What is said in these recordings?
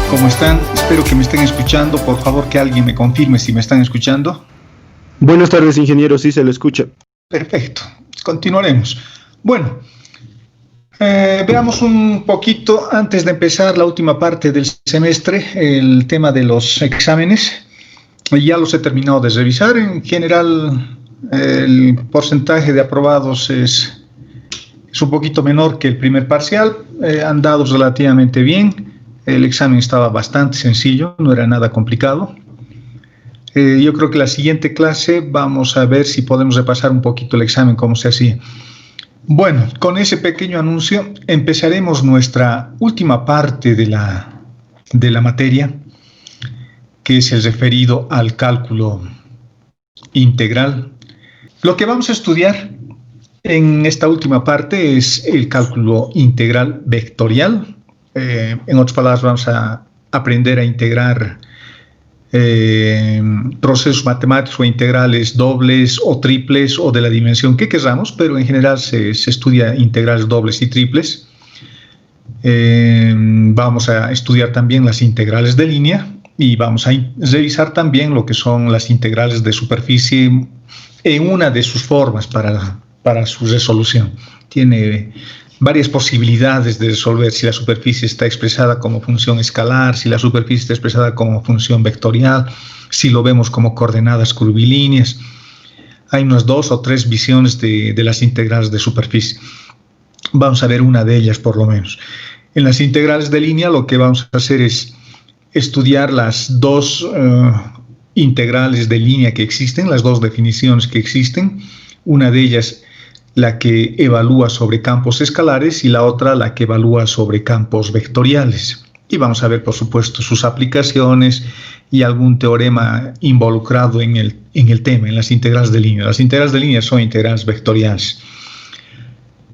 ¿Cómo están? Espero que me estén escuchando. Por favor, que alguien me confirme si me están escuchando. Buenas tardes, ingeniero, sí se lo escucha. Perfecto, continuaremos. Bueno, veamos un poquito, antes de empezar la última parte del semestre, el tema de los exámenes. Ya los he terminado de revisar. En general, el porcentaje de aprobados es un poquito menor que el primer parcial. Han dado relativamente bien. El examen estaba bastante sencillo, no era nada complicado. Yo creo que la siguiente clase vamos a ver si podemos repasar un poquito el examen, cómo se hacía. Bueno, con ese pequeño anuncio empezaremos nuestra última parte de la materia, que es el referido al cálculo integral. Lo que vamos a estudiar en esta última parte es el cálculo integral vectorial. En otras palabras, vamos a aprender a integrar procesos matemáticos o integrales dobles o triples o de la dimensión que queramos, pero en general se estudia integrales dobles y triples. Vamos a estudiar también las integrales de línea y vamos a revisar también lo que son las integrales de superficie en una de sus formas para su resolución. Tiene varias posibilidades de resolver si la superficie está expresada como función escalar, si la superficie está expresada como función vectorial, si lo vemos como coordenadas curvilíneas. Hay unas 2 o 3 visiones de las integrales de superficie. Vamos a ver una de ellas por lo menos. En las integrales de línea lo que vamos a hacer es estudiar las dos integrales de línea que existen, las dos definiciones que existen. Una de ellas la que evalúa sobre campos escalares y la otra la que evalúa sobre campos vectoriales. Y vamos a ver, por supuesto, sus aplicaciones y algún teorema involucrado en el tema, en las integrales de línea. Las integrales de línea son integrales vectoriales.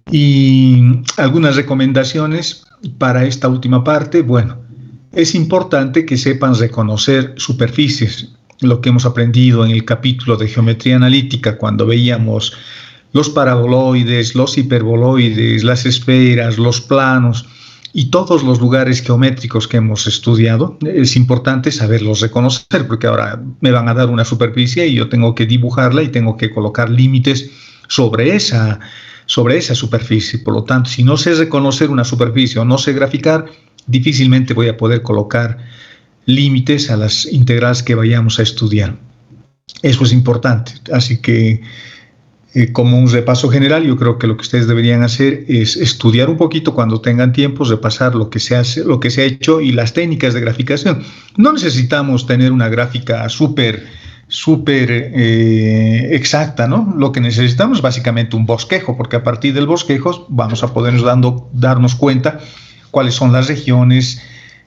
Y algunas recomendaciones para esta última parte. Bueno, es importante que sepan reconocer superficies. Lo que hemos aprendido en el capítulo de geometría analítica cuando veíamos los paraboloides, los hiperboloides, las esferas, los planos y todos los lugares geométricos que hemos estudiado. Es importante saberlos reconocer porque ahora me van a dar una superficie y yo tengo que dibujarla y tengo que colocar límites sobre esa superficie. Por lo tanto, si no sé reconocer una superficie o no sé graficar, difícilmente voy a poder colocar límites a las integrales que vayamos a estudiar. Eso es importante. Así que como un repaso general, yo creo que lo que ustedes deberían hacer es estudiar un poquito cuando tengan tiempo, repasar lo que se hace, lo que se ha hecho y las técnicas de graficación. No necesitamos tener una gráfica súper exacta, ¿no? Lo que necesitamos es básicamente un bosquejo, porque a partir del bosquejo vamos a poder darnos cuenta cuáles son las regiones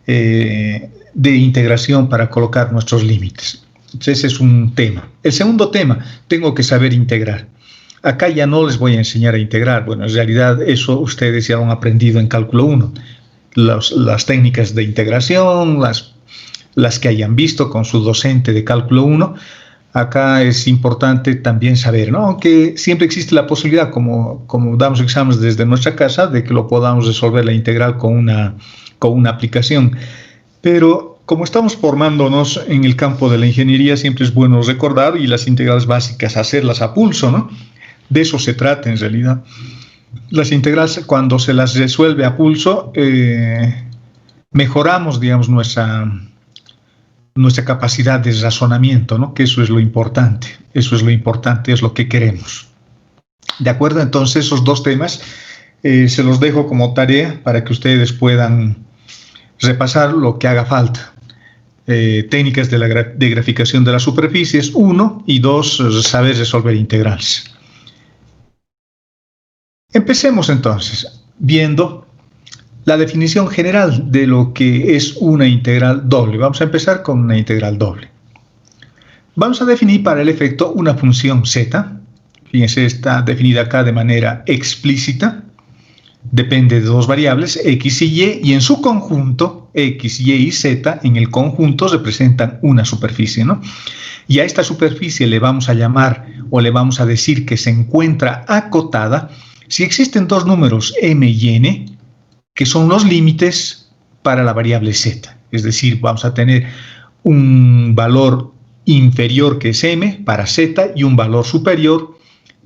de integración para colocar nuestros límites. Entonces, ese es un tema. El segundo tema, tengo que saber integrar. Acá ya no les voy a enseñar a integrar. Bueno, en realidad eso ustedes ya lo han aprendido en cálculo 1. Las técnicas de integración, las que hayan visto con su docente de cálculo 1. Acá es importante también saber, ¿no? Que siempre existe la posibilidad, como damos exámenes desde nuestra casa, de que lo podamos resolver la integral con una aplicación. Pero como estamos formándonos en el campo de la ingeniería, siempre es bueno recordar y las integrales básicas hacerlas a pulso, ¿no? De eso se trata en realidad. Las integrales, cuando se las resuelve a pulso, mejoramos, digamos, nuestra capacidad de razonamiento, ¿no? Que eso es lo importante. Eso es lo importante, es lo que queremos. ¿De acuerdo? Entonces, esos dos temas se los dejo como tarea para que ustedes puedan repasar lo que haga falta. Técnicas de graficación de las superficies, 1, y 2, saber resolver integrales. Empecemos entonces viendo la definición general de lo que es una integral doble. Vamos a empezar con una integral doble. Vamos a definir para el efecto una función z. Fíjense, está definida acá de manera explícita. Depende de dos variables, x y y en su conjunto, x, y y z, en el conjunto representan una superficie, ¿no? Y a esta superficie le vamos a llamar o le vamos a decir que se encuentra acotada si existen dos números m y n, que son los límites para la variable z. Es decir, vamos a tener un valor inferior que es m para z y un valor superior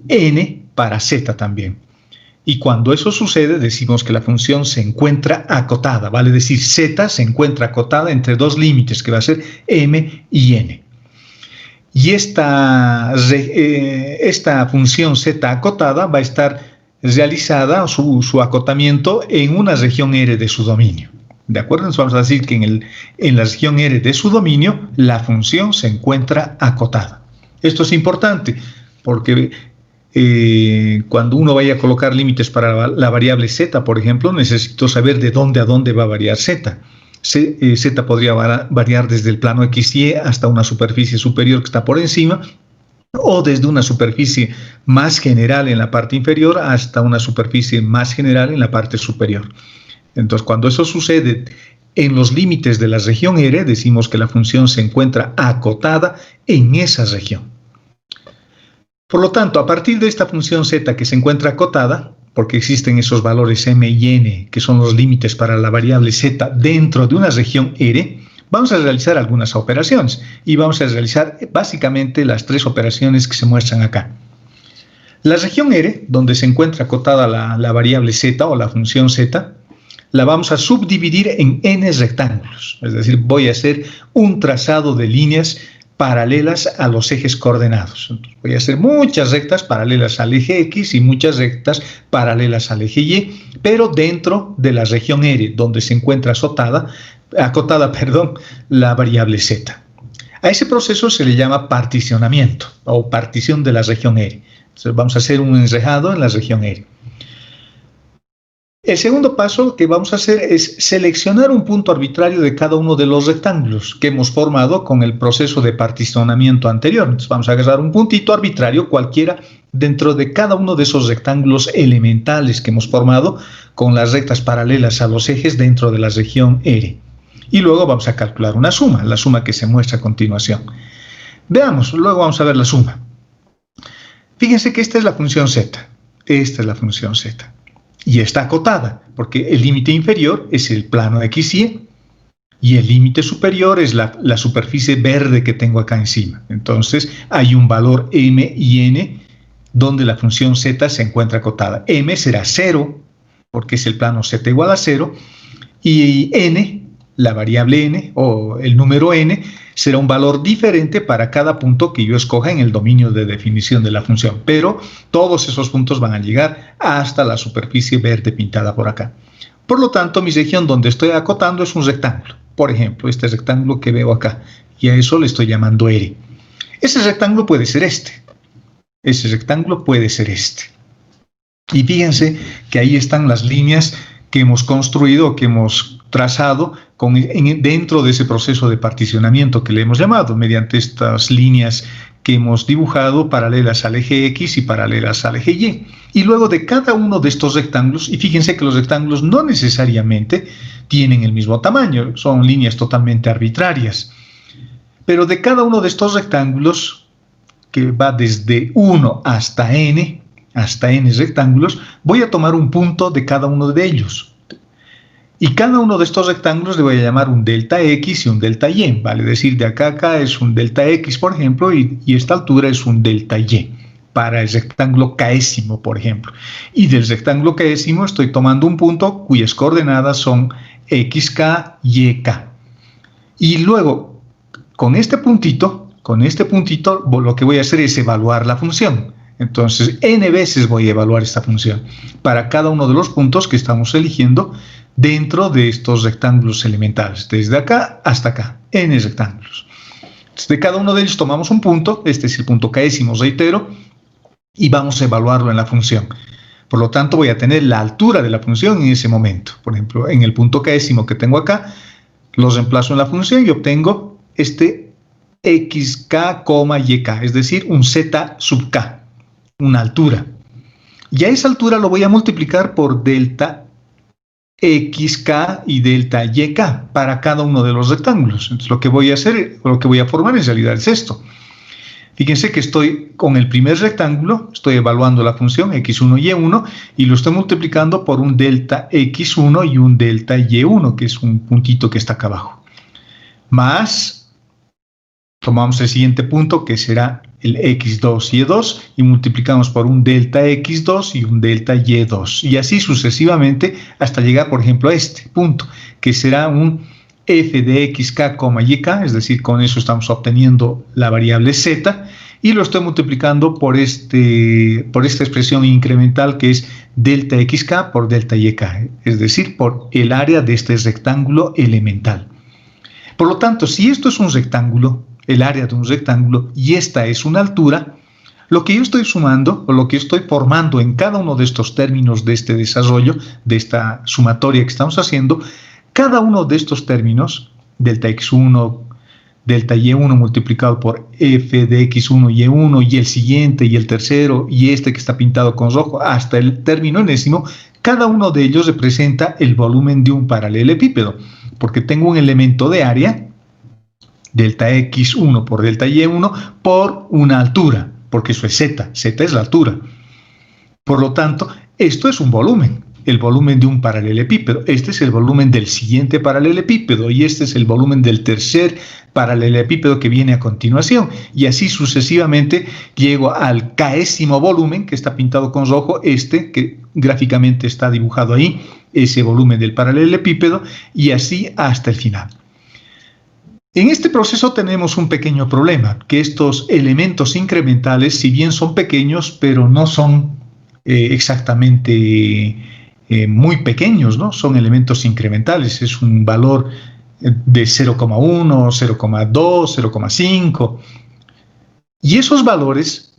n para z también. Y cuando eso sucede, decimos que la función se encuentra acotada, vale decir, z se encuentra acotada entre dos límites, que va a ser m y n. Y esta función z acotada va a estar realizada, su acotamiento, en una región R de su dominio. ¿De acuerdo? Entonces vamos a decir que en la región R de su dominio, la función se encuentra acotada. Esto es importante porque cuando uno vaya a colocar límites para la variable z, por ejemplo, necesito saber de dónde a dónde va a variar z. Z podría variar desde el plano XY hasta una superficie superior que está por encima, o desde una superficie más general en la parte inferior hasta una superficie más general en la parte superior. Entonces, cuando eso sucede en los límites de la región R, decimos que la función se encuentra acotada en esa región. Por lo tanto, a partir de esta función z que se encuentra acotada, porque existen esos valores m y n, que son los límites para la variable z dentro de una región R, vamos a realizar algunas operaciones y vamos a realizar básicamente las tres operaciones que se muestran acá. La región R, donde se encuentra acotada la variable z o la función z, la vamos a subdividir en n rectángulos, es decir, voy a hacer un trazado de líneas paralelas a los ejes coordenados. Entonces, voy a hacer muchas rectas paralelas al eje X y muchas rectas paralelas al eje Y, pero dentro de la región R, donde se encuentra acotada, la variable z. A ese proceso se le llama particionamiento o partición de la región R. Entonces, vamos a hacer un enrejado en la región R. El segundo paso que vamos a hacer es seleccionar un punto arbitrario de cada uno de los rectángulos que hemos formado con el proceso de particionamiento anterior. Entonces vamos a agarrar un puntito arbitrario cualquiera dentro de cada uno de esos rectángulos elementales que hemos formado con las rectas paralelas a los ejes dentro de la región R. Y luego vamos a calcular una suma, la suma que se muestra a continuación. Veamos, luego vamos a ver la suma. Fíjense que esta es la función z. Esta es la función z. Y está acotada, porque el límite inferior es el plano XY y el límite superior es la superficie verde que tengo acá encima. Entonces, hay un valor m y n donde la función z se encuentra acotada. M será 0, porque es el plano z igual a 0, y n, la variable n, o el número n, será un valor diferente para cada punto que yo escoja en el dominio de definición de la función, pero todos esos puntos van a llegar hasta la superficie verde pintada por acá. Por lo tanto, mi región donde estoy acotando es un rectángulo. Por ejemplo, este rectángulo que veo acá, y a eso le estoy llamando R. Ese rectángulo puede ser este. Ese rectángulo puede ser este. Y fíjense que ahí están las líneas que hemos construido, que hemos trazado dentro de ese proceso de particionamiento que le hemos llamado, mediante estas líneas que hemos dibujado paralelas al eje X y paralelas al eje Y. Y luego de cada uno de estos rectángulos, y fíjense que los rectángulos no necesariamente tienen el mismo tamaño, son líneas totalmente arbitrarias. Pero de cada uno de estos rectángulos, que va desde 1 hasta n rectángulos, voy a tomar un punto de cada uno de ellos. Y cada uno de estos rectángulos le voy a llamar un delta X y un delta Y. Vale decir, de acá a acá es un delta X, por ejemplo, y esta altura es un delta Y para el rectángulo késimo, por ejemplo. Y del rectángulo késimo estoy tomando un punto cuyas coordenadas son XK, YK. Y luego, con este puntito, lo que voy a hacer es evaluar la función. Entonces, n veces voy a evaluar esta función para cada uno de los puntos que estamos eligiendo dentro de estos rectángulos elementales, desde acá hasta acá, n rectángulos. Entonces, de cada uno de ellos tomamos un punto, este es el punto késimo, reitero, y vamos a evaluarlo en la función. Por lo tanto, voy a tener la altura de la función en ese momento. Por ejemplo, en el punto késimo que tengo acá, lo reemplazo en la función y obtengo este xk, yk, es decir, un z sub k, una altura. Y a esa altura lo voy a multiplicar por delta xk y delta yk para cada uno de los rectángulos. Entonces lo que voy a hacer, lo que voy a formar en realidad es esto. Fíjense que estoy con el primer rectángulo, estoy evaluando la función x1 y y1 y lo estoy multiplicando por un delta x1 y un delta y1, que es un puntito que está acá abajo. más, tomamos el siguiente punto que será el x2 y2 y multiplicamos por un delta x2 y un delta y2 y así sucesivamente hasta llegar, por ejemplo, a este punto que será un f de xk, yk, es decir, con eso estamos obteniendo la variable z y lo estoy multiplicando por esta expresión incremental que es delta xk por delta yk, es decir, por el área de este rectángulo elemental. Por lo tanto, si esto es un rectángulo, el área de un rectángulo, y esta es una altura, lo que yo estoy sumando o lo que estoy formando en cada uno de estos términos de este desarrollo, de esta sumatoria que estamos haciendo, cada uno de estos términos, delta x1, delta y1 multiplicado por f de x1 y1 y el siguiente y el tercero y este que está pintado con rojo hasta el término enésimo, cada uno de ellos representa el volumen de un paralelepípedo, porque tengo un elemento de área, delta x1 por delta y1 por una altura, porque eso es z, z es la altura. Por lo tanto, esto es un volumen, el volumen de un paralelepípedo. Este es el volumen del siguiente paralelepípedo y este es el volumen del tercer paralelepípedo que viene a continuación. Y así sucesivamente llego al késimo volumen que está pintado con rojo, este que gráficamente está dibujado ahí, ese volumen del paralelepípedo y así hasta el final. En este proceso tenemos un pequeño problema, que estos elementos incrementales, si bien son pequeños, pero no son exactamente muy pequeños, ¿no? Son elementos incrementales, es un valor de 0,1, 0,2, 0,5. Y esos valores,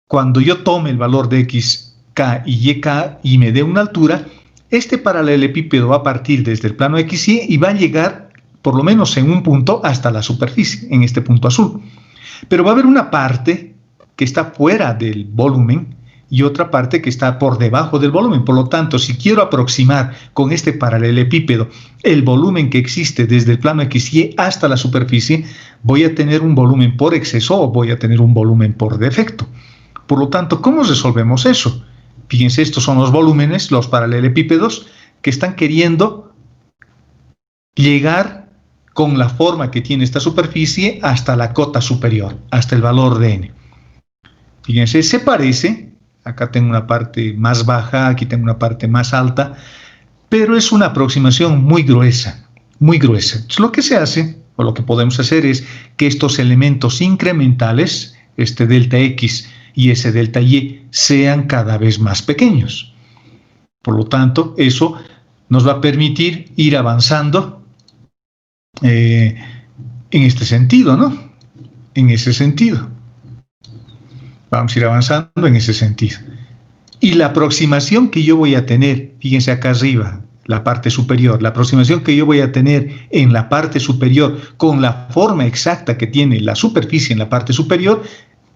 cuando yo tome el valor de x, k y yk y me dé una altura, este paralelepípedo va a partir desde el plano XY y va a llegar por lo menos en un punto hasta la superficie, en este punto azul. Pero va a haber una parte que está fuera del volumen y otra parte que está por debajo del volumen. Por lo tanto, si quiero aproximar con este paralelepípedo el volumen que existe desde el plano XY hasta la superficie, voy a tener un volumen por exceso o voy a tener un volumen por defecto. Por lo tanto, ¿cómo resolvemos eso? Fíjense, estos son los volúmenes, los paralelepípedos, que están queriendo llegar con la forma que tiene esta superficie hasta la cota superior, hasta el valor de n. Fíjense, se parece, acá tengo una parte más baja, aquí tengo una parte más alta, pero es una aproximación muy gruesa, muy gruesa. Entonces, lo que se hace, o lo que podemos hacer es que estos elementos incrementales, este delta x y ese delta y, sean cada vez más pequeños. Por lo tanto, eso nos va a permitir ir avanzando en este sentido, ¿no? En ese sentido. Vamos a ir avanzando en ese sentido. Y la aproximación que yo voy a tener, fíjense acá arriba, la parte superior, la aproximación que yo voy a tener en la parte superior con la forma exacta que tiene la superficie en la parte superior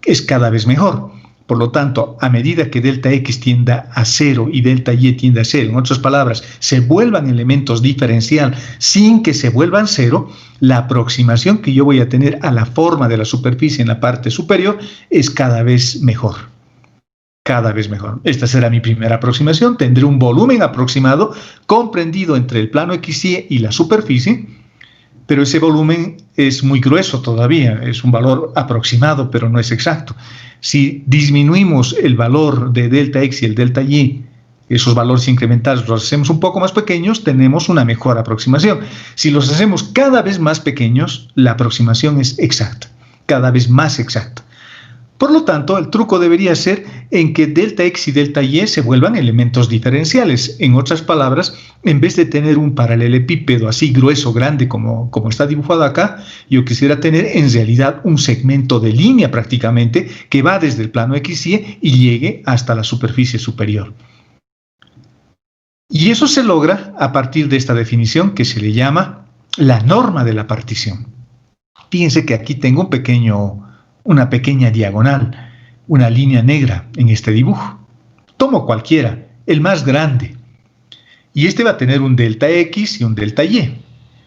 es cada vez mejor. Por lo tanto, a medida que delta x tienda a 0 y delta y tienda a 0, en otras palabras, se vuelvan elementos diferencial sin que se vuelvan 0, la aproximación que yo voy a tener a la forma de la superficie en la parte superior es cada vez mejor. Cada vez mejor. Esta será mi primera aproximación. Tendré un volumen aproximado comprendido entre el plano XY y la superficie, pero ese volumen es muy grueso todavía, es un valor aproximado, pero no es exacto. Si disminuimos el valor de delta x y el delta y, esos valores incrementales los hacemos un poco más pequeños, tenemos una mejor aproximación. Si los hacemos cada vez más pequeños, la aproximación es exacta, cada vez más exacta. Por lo tanto, el truco debería ser en que delta x y delta y se vuelvan elementos diferenciales. En otras palabras, en vez de tener un paralelepípedo así grueso, grande, como está dibujado acá, yo quisiera tener en realidad un segmento de línea prácticamente que va desde el plano XY y llegue hasta la superficie superior. Y eso se logra a partir de esta definición que se le llama la norma de la partición. Fíjense que aquí tengo una pequeña diagonal, una línea negra en este dibujo. Tomo cualquiera, el más grande. Y este va a tener un delta x y un delta y.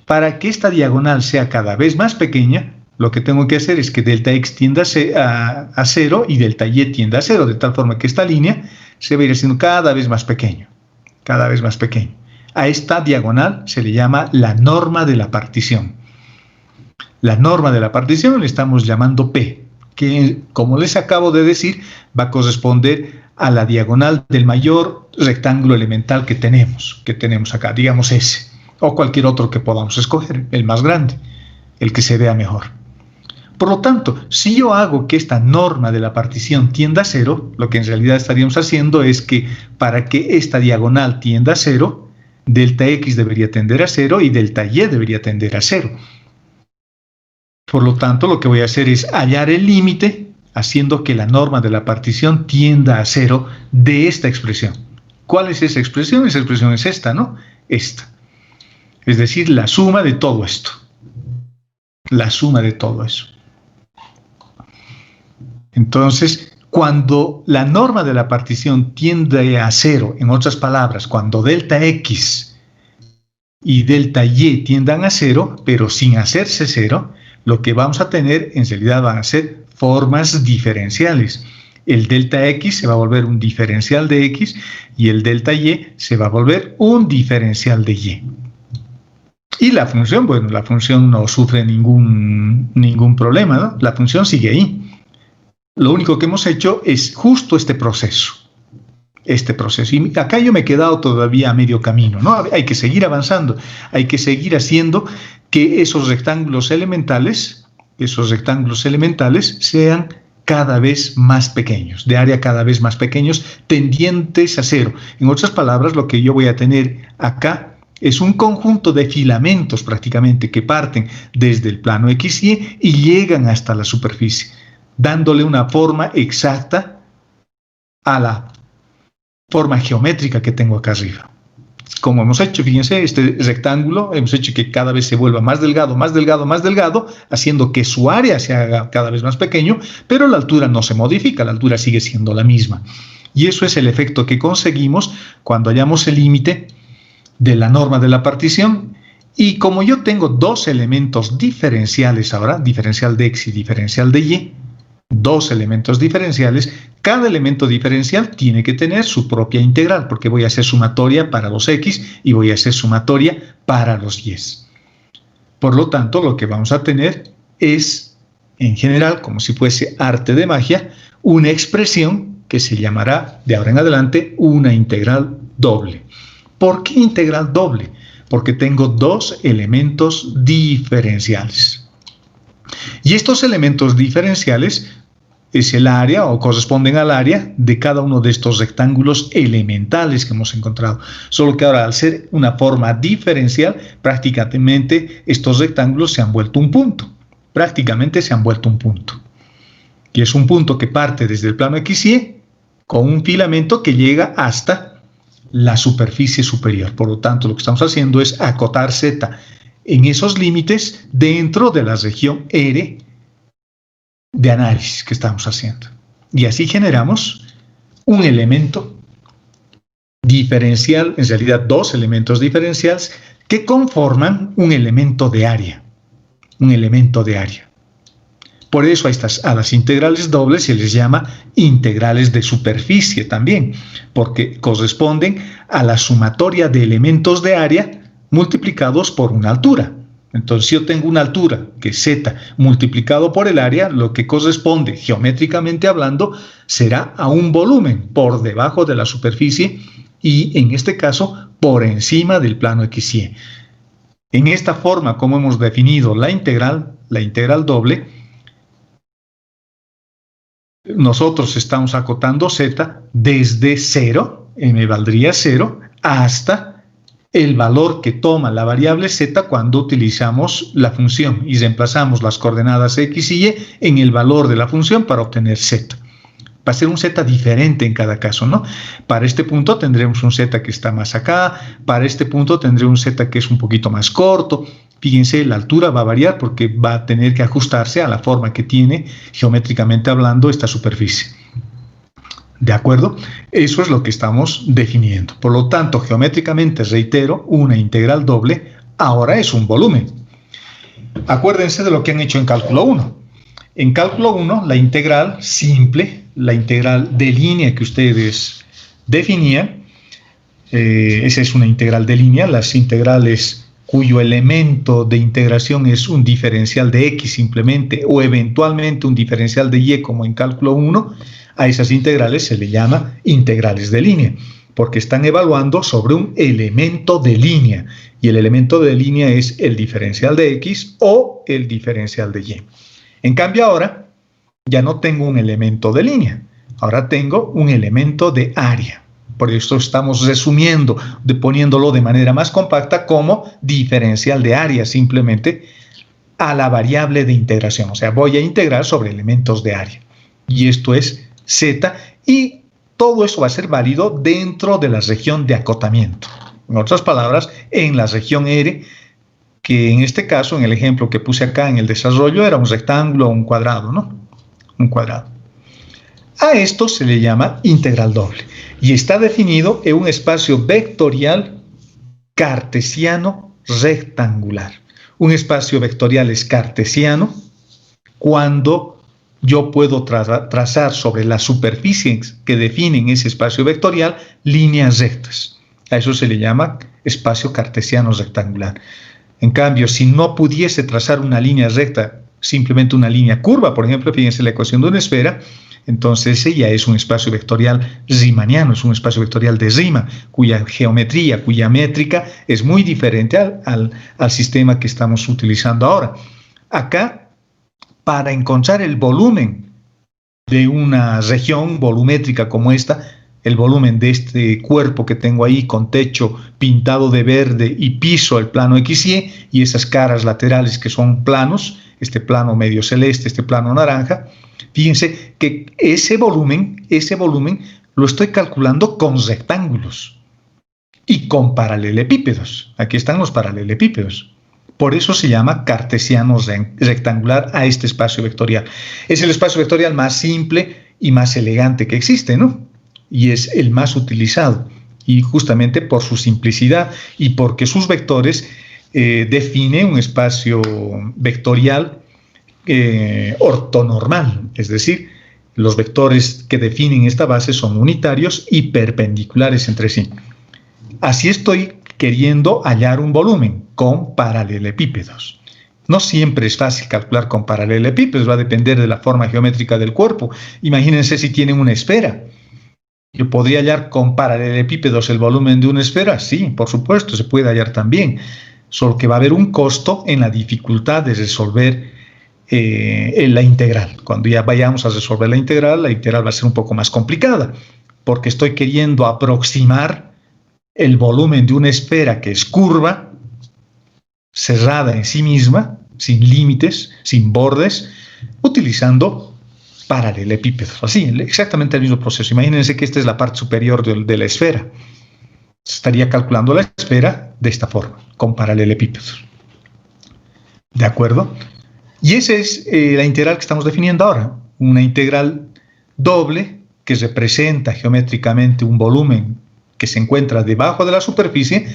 Para que esta diagonal sea cada vez más pequeña, lo que tengo que hacer es que delta x tienda a 0 y delta y tienda a 0, de tal forma que esta línea se va a ir haciendo cada vez más pequeño, cada vez más pequeño. A esta diagonal se le llama la norma de la partición. La norma de la partición le estamos llamando P, que, como les acabo de decir, va a corresponder a la diagonal del mayor rectángulo elemental que tenemos acá, digamos ese, o cualquier otro que podamos escoger, el más grande, el que se vea mejor. Por lo tanto, si yo hago que esta norma de la partición tienda a 0, lo que en realidad estaríamos haciendo es que para que esta diagonal tienda a 0, delta x debería tender a 0 y delta y debería tender a 0. Por lo tanto, lo que voy a hacer es hallar el límite haciendo que la norma de la partición tienda a 0 de esta expresión. ¿Cuál es esa expresión? Esa expresión es esta, ¿no? Esta. Es decir, la suma de todo esto. La suma de todo eso. Entonces, cuando la norma de la partición tiende a 0, en otras palabras, cuando delta x y delta y tiendan a 0, pero sin hacerse 0, lo que vamos a tener en realidad van a ser formas diferenciales. El delta x se va a volver un diferencial de x y el delta y se va a volver un diferencial de y. Y la función, bueno, la función no sufre ningún problema, ¿no? La función sigue ahí. Lo único que hemos hecho es justo este proceso. Y acá yo me he quedado todavía a medio camino, ¿no? Hay que seguir avanzando, hay que seguir haciendo que esos rectángulos elementales sean cada vez más pequeños, de área cada vez más pequeños, tendientes a 0. En otras palabras, lo que yo voy a tener acá es un conjunto de filamentos prácticamente que parten desde el plano XY y llegan hasta la superficie, dándole una forma exacta a la forma geométrica que tengo acá arriba. Como hemos hecho, fíjense, este rectángulo, hemos hecho que cada vez se vuelva más delgado, más delgado, más delgado, haciendo que su área se haga cada vez más pequeño, pero la altura no se modifica, la altura sigue siendo la misma. Y eso es el efecto que conseguimos cuando hallamos el límite de la norma de la partición. Y como yo tengo dos elementos diferenciales ahora, diferencial de x y diferencial de y, dos elementos diferenciales, cada elemento diferencial tiene que tener su propia integral, porque voy a hacer sumatoria para los x y voy a hacer sumatoria para los y. Por lo tanto, lo que vamos a tener es, en general, como si fuese arte de magia, una expresión que se llamará de ahora en adelante una integral doble. ¿Por qué integral doble? Porque tengo dos elementos diferenciales. Y estos elementos diferenciales es el área o corresponden al área de cada uno de estos rectángulos elementales que hemos encontrado. Solo que ahora, al ser una forma diferencial, prácticamente estos rectángulos se han vuelto un punto. Prácticamente se han vuelto un punto. Y es un punto que parte desde el plano XY con un filamento que llega hasta la superficie superior. Por lo tanto, lo que estamos haciendo es acotar Z en esos límites dentro de la región R de análisis que estamos haciendo. Y así generamos un elemento diferencial, en realidad dos elementos diferenciales que conforman un elemento de área. Un elemento de área. Por eso a las integrales dobles se les llama integrales de superficie también, porque corresponden a la sumatoria de elementos de área multiplicados por una altura. Entonces, si yo tengo una altura, que es z, multiplicado por el área, lo que corresponde, geométricamente hablando, será a un volumen por debajo de la superficie y, en este caso, por encima del plano XY. En esta forma, como hemos definido la integral doble, nosotros estamos acotando z desde 0, m valdría 0, hasta el valor que toma la variable z cuando utilizamos la función y reemplazamos las coordenadas x y y en el valor de la función para obtener z. Va a ser un z diferente en cada caso, ¿no? Para este punto tendremos un z que está más acá, para este punto tendré un z que es un poquito más corto. Fíjense, la altura va a variar porque va a tener que ajustarse a la forma que tiene, geométricamente hablando, esta superficie. ¿De acuerdo? Eso es lo que estamos definiendo. Por lo tanto, geométricamente, reitero, una integral doble ahora es un volumen. Acuérdense de lo que han hecho en cálculo 1. En cálculo 1, la integral simple, la integral de línea que ustedes definían, esa es una integral de línea, las integrales cuyo elemento de integración es un diferencial de x simplemente, o eventualmente un diferencial de y como en cálculo 1, a esas integrales se le llama integrales de línea, porque están evaluando sobre un elemento de línea, y el elemento de línea es el diferencial de x o el diferencial de y. En cambio ahora ya no tengo un elemento de línea, ahora tengo un elemento de área. Por eso estamos resumiendo, poniéndolo de manera más compacta como diferencial de área, simplemente a la variable de integración. O sea, voy a integrar sobre elementos de área. Y esto es z, y todo eso va a ser válido dentro de la región de acotamiento. En otras palabras, en la región R, que en este caso, en el ejemplo que puse acá en el desarrollo, era un rectángulo o un cuadrado, ¿no? Un cuadrado. A esto se le llama integral doble y está definido en un espacio vectorial cartesiano rectangular. Un espacio vectorial es cartesiano cuando yo puedo trazar sobre las superficies que definen ese espacio vectorial líneas rectas. A eso se le llama espacio cartesiano rectangular. En cambio, si no pudiese trazar una línea recta, simplemente una línea curva, por ejemplo, fíjense la ecuación de una esfera, entonces ese ya es un espacio vectorial riemanniano, es un espacio vectorial de Riemann, cuya geometría, cuya métrica es muy diferente al sistema que estamos utilizando ahora. Acá, para encontrar el volumen de una región volumétrica como esta, el volumen de este cuerpo que tengo ahí con techo pintado de verde y piso, el plano XY, y esas caras laterales que son planos, este plano medio celeste, este plano naranja, fíjense que ese volumen lo estoy calculando con rectángulos y con paralelepípedos. Aquí están los paralelepípedos. Por eso se llama cartesiano rectangular a este espacio vectorial. Es el espacio vectorial más simple y más elegante que existe, ¿no? Y es el más utilizado. Y justamente por su simplicidad y porque sus vectores definen un espacio vectorial ortonormal, es decir, los vectores que definen esta base son unitarios y perpendiculares entre sí. Así estoy queriendo hallar un volumen con paralelepípedos. No siempre es fácil calcular con paralelepípedos, va a depender de la forma geométrica del cuerpo. Imagínense si tienen una esfera. ¿Yo podría hallar con paralelepípedos el volumen de una esfera? Sí, por supuesto, se puede hallar también, solo que va a haber un costo en la dificultad de resolver la integral. Cuando ya vayamos a resolver la integral va a ser un poco más complicada, porque estoy queriendo aproximar el volumen de una esfera que es curva, cerrada en sí misma, sin límites, sin bordes, utilizando paralelepípedos. Así, exactamente el mismo proceso. Imagínense que esta es la parte superior de la esfera. Estaría calculando la esfera de esta forma, con paralelepípedos. ¿De acuerdo? Y esa es la integral que estamos definiendo ahora, una integral doble que representa geométricamente un volumen que se encuentra debajo de la superficie,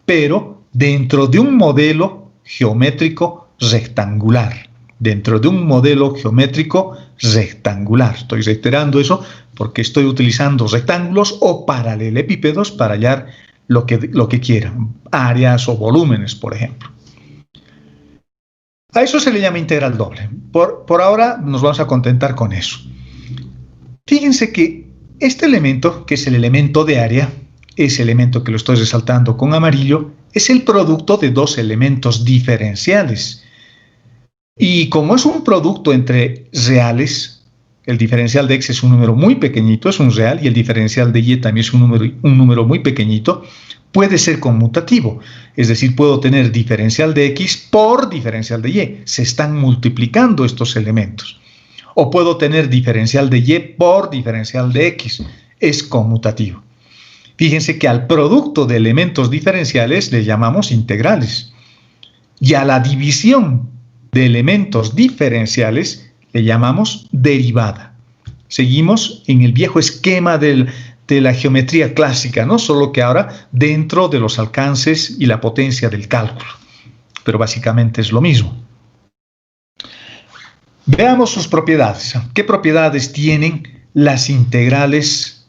pero dentro de un modelo geométrico rectangular. Dentro de un modelo geométrico rectangular. Estoy reiterando eso porque estoy utilizando rectángulos o paralelepípedos para hallar lo que quiera, áreas o volúmenes, por ejemplo. A eso se le llama integral doble. Por ahora nos vamos a contentar con eso. Fíjense que este elemento, que es el elemento de área, ese elemento que lo estoy resaltando con amarillo, es el producto de dos elementos diferenciales. Y como es un producto entre reales, el diferencial de x es un número muy pequeñito, es un real, y el diferencial de y también es un número muy pequeñito, puede ser conmutativo, es decir, puedo tener diferencial de x por diferencial de y, se están multiplicando estos elementos. O puedo tener diferencial de y por diferencial de x, es conmutativo. Fíjense que al producto de elementos diferenciales le llamamos integrales, y a la división de elementos diferenciales le llamamos derivada. Seguimos en el viejo esquema de la geometría clásica, ¿no? Solo que ahora dentro de los alcances y la potencia del cálculo. Pero básicamente es lo mismo. Veamos sus propiedades. ¿Qué propiedades tienen las integrales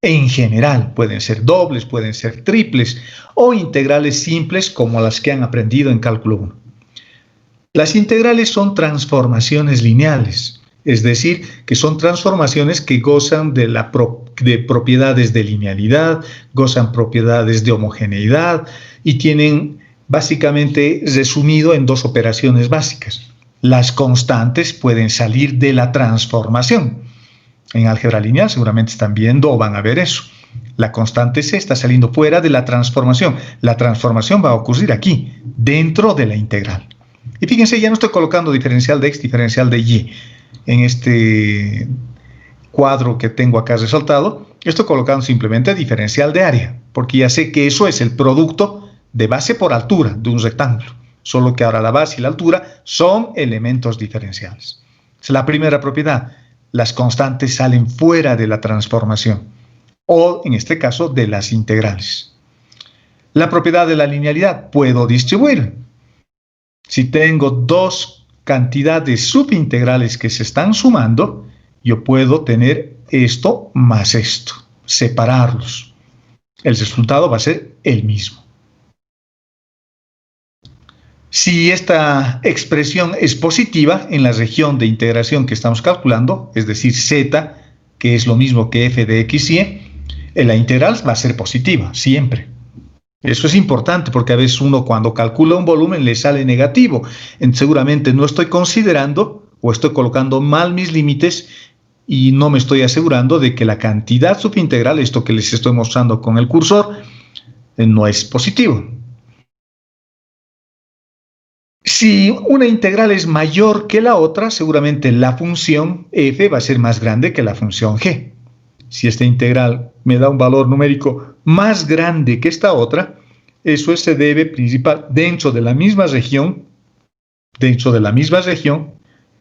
En general, pueden ser dobles, pueden ser triples o integrales simples como las que han aprendido en cálculo 1. Las integrales son transformaciones lineales, es decir, que son transformaciones que gozan de propiedades de linealidad, gozan propiedades de homogeneidad y tienen básicamente resumido en dos operaciones básicas. Las constantes pueden salir de la transformación. En álgebra lineal seguramente están viendo o van a ver eso. La constante C está saliendo fuera de la transformación. La transformación va a ocurrir aquí, dentro de la integral. Y fíjense, ya no estoy colocando diferencial de X, diferencial de Y. En este cuadro que tengo acá resaltado, estoy colocando simplemente diferencial de área, porque ya sé que eso es el producto de base por altura de un rectángulo, solo que ahora la base y la altura son elementos diferenciales. Es la primera propiedad. Las constantes salen fuera de la transformación, o en este caso de las integrales. La propiedad de la linealidad, puedo distribuir. Si tengo dos cantidades subintegrales que se están sumando, yo puedo tener esto más esto, separarlos. El resultado va a ser el mismo. Si esta expresión es positiva en la región de integración que estamos calculando, es decir, z, que es lo mismo que f de x y y, la integral va a ser positiva, siempre. Eso es importante porque a veces uno cuando calcula un volumen le sale negativo. Seguramente no estoy considerando o estoy colocando mal mis límites y no me estoy asegurando de que la cantidad subintegral, esto que les estoy mostrando con el cursor, no es positivo. Si una integral es mayor que la otra, seguramente la función f va a ser más grande que la función g. Si esta integral me da un valor numérico más grande que esta otra, eso se debe principal dentro de la misma región,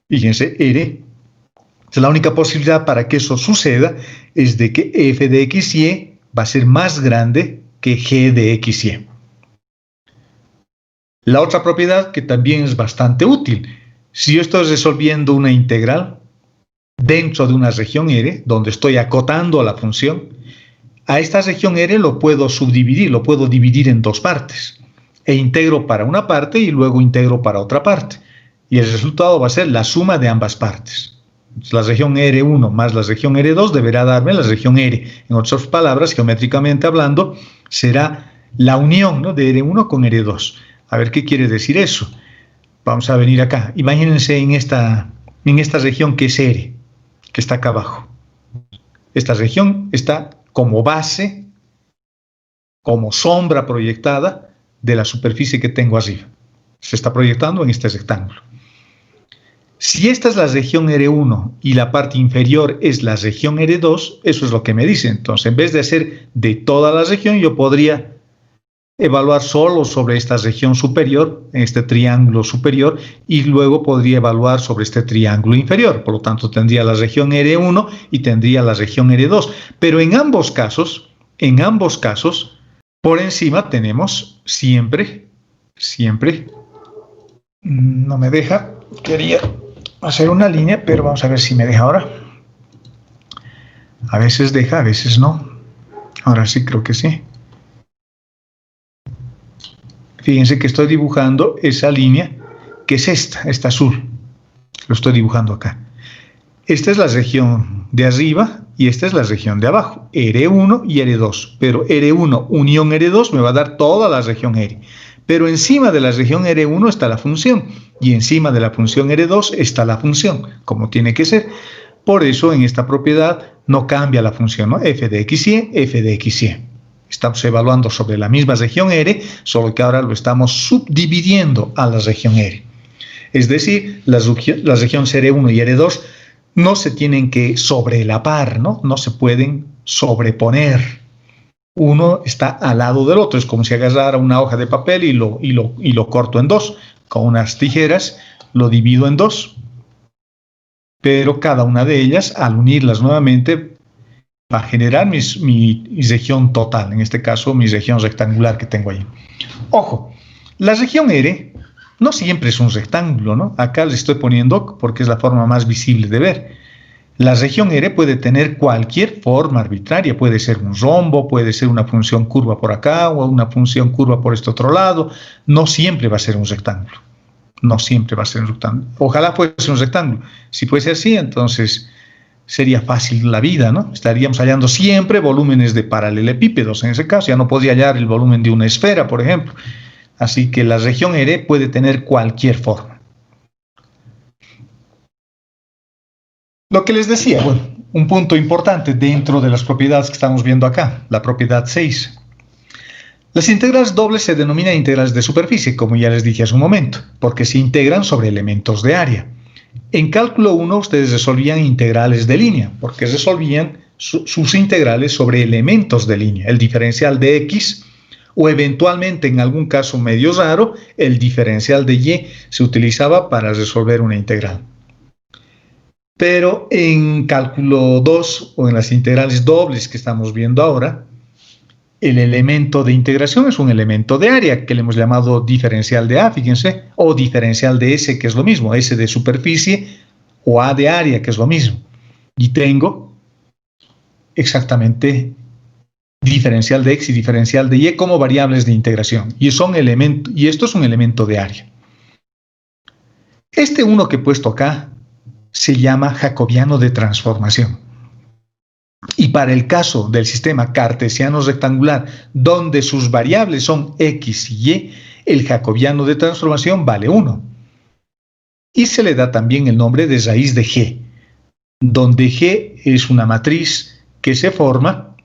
fíjense, R. La única posibilidad para que eso suceda es de que f de x y y va a ser más grande que g de x y y. La otra propiedad que también es bastante útil, si yo estoy resolviendo una integral dentro de una región R, donde estoy acotando a la función, a esta región R lo puedo subdividir, lo puedo dividir en dos partes, e integro para una parte y luego integro para otra parte, y el resultado va a ser la suma de ambas partes. La región R1 más la región R2 deberá darme la región R. En otras palabras, geométricamente hablando, será la unión, ¿no?, de R1 con R2. A ver qué quiere decir eso. Vamos a venir acá. Imagínense en esta región que es R, que está acá abajo. Esta región está como base, como sombra proyectada de la superficie que tengo arriba. Se está proyectando en este rectángulo. Si esta es la región R1 y la parte inferior es la región R2, eso es lo que me dice. Entonces, en vez de hacer de toda la región, yo podría evaluar solo sobre esta región superior, este triángulo superior, y luego podría evaluar sobre este triángulo inferior. Por lo tanto, tendría la región R1 y tendría la región R2. Pero en ambos casos, por encima tenemos siempre, no me deja, quería hacer una línea, pero vamos a ver si me deja ahora. A veces deja, a veces no. Ahora sí, creo que sí. Fíjense que estoy dibujando esa línea, que es esta azul. Lo estoy dibujando acá. Esta es la región de arriba y esta es la región de abajo, R1 y R2. Pero R1 unión R2 me va a dar toda la región R. Pero encima de la región R1 está la función y encima de la función R2 está la función, como tiene que ser. Por eso en esta propiedad no cambia la función, ¿no? F de x y f de x y. Estamos evaluando sobre la misma región R, solo que ahora lo estamos subdividiendo a la región R. Es decir, las regiones R1 y R2 no se tienen que sobrelapar, ¿no? No se pueden sobreponer. Uno está al lado del otro. Es como si agarrara una hoja de papel y lo corto en dos. Con unas tijeras lo divido en dos. Pero cada una de ellas, al unirlas nuevamente, va a generar mi región total, en este caso mi región rectangular que tengo ahí. Ojo, la región R no siempre es un rectángulo, ¿no? Acá le estoy poniendo porque es la forma más visible de ver. La región R puede tener cualquier forma arbitraria, puede ser un rombo, puede ser una función curva por acá o una función curva por este otro lado. No siempre va a ser un rectángulo. No siempre va a ser un rectángulo. Ojalá fuese un rectángulo. Si fuese así, entonces sería fácil la vida, ¿no? Estaríamos hallando siempre volúmenes de paralelepípedos. En ese caso ya no podría hallar el volumen de una esfera, por ejemplo. Así que la región R puede tener cualquier forma. Lo que les decía, bueno, un punto importante dentro de las propiedades que estamos viendo acá, la propiedad 6. Las integrales dobles se denominan integrales de superficie, como ya les dije hace un momento, porque se integran sobre elementos de área. En cálculo 1 ustedes resolvían integrales de línea, porque resolvían sus integrales sobre elementos de línea, el diferencial de x, o eventualmente, en algún caso medio raro, el diferencial de y se utilizaba para resolver una integral. Pero en cálculo 2 o en las integrales dobles que estamos viendo ahora, el elemento de integración es un elemento de área que le hemos llamado diferencial de A, fíjense, o diferencial de S, que es lo mismo, S de superficie o A de área, que es lo mismo. Y tengo exactamente diferencial de X y diferencial de Y como variables de integración. Y esto es un elemento de área. Este uno que he puesto acá se llama jacobiano de transformación. Y para el caso del sistema cartesiano rectangular, donde sus variables son x y y, el jacobiano de transformación vale 1. Y se le da también el nombre de raíz de G, donde G es una matriz que se forma,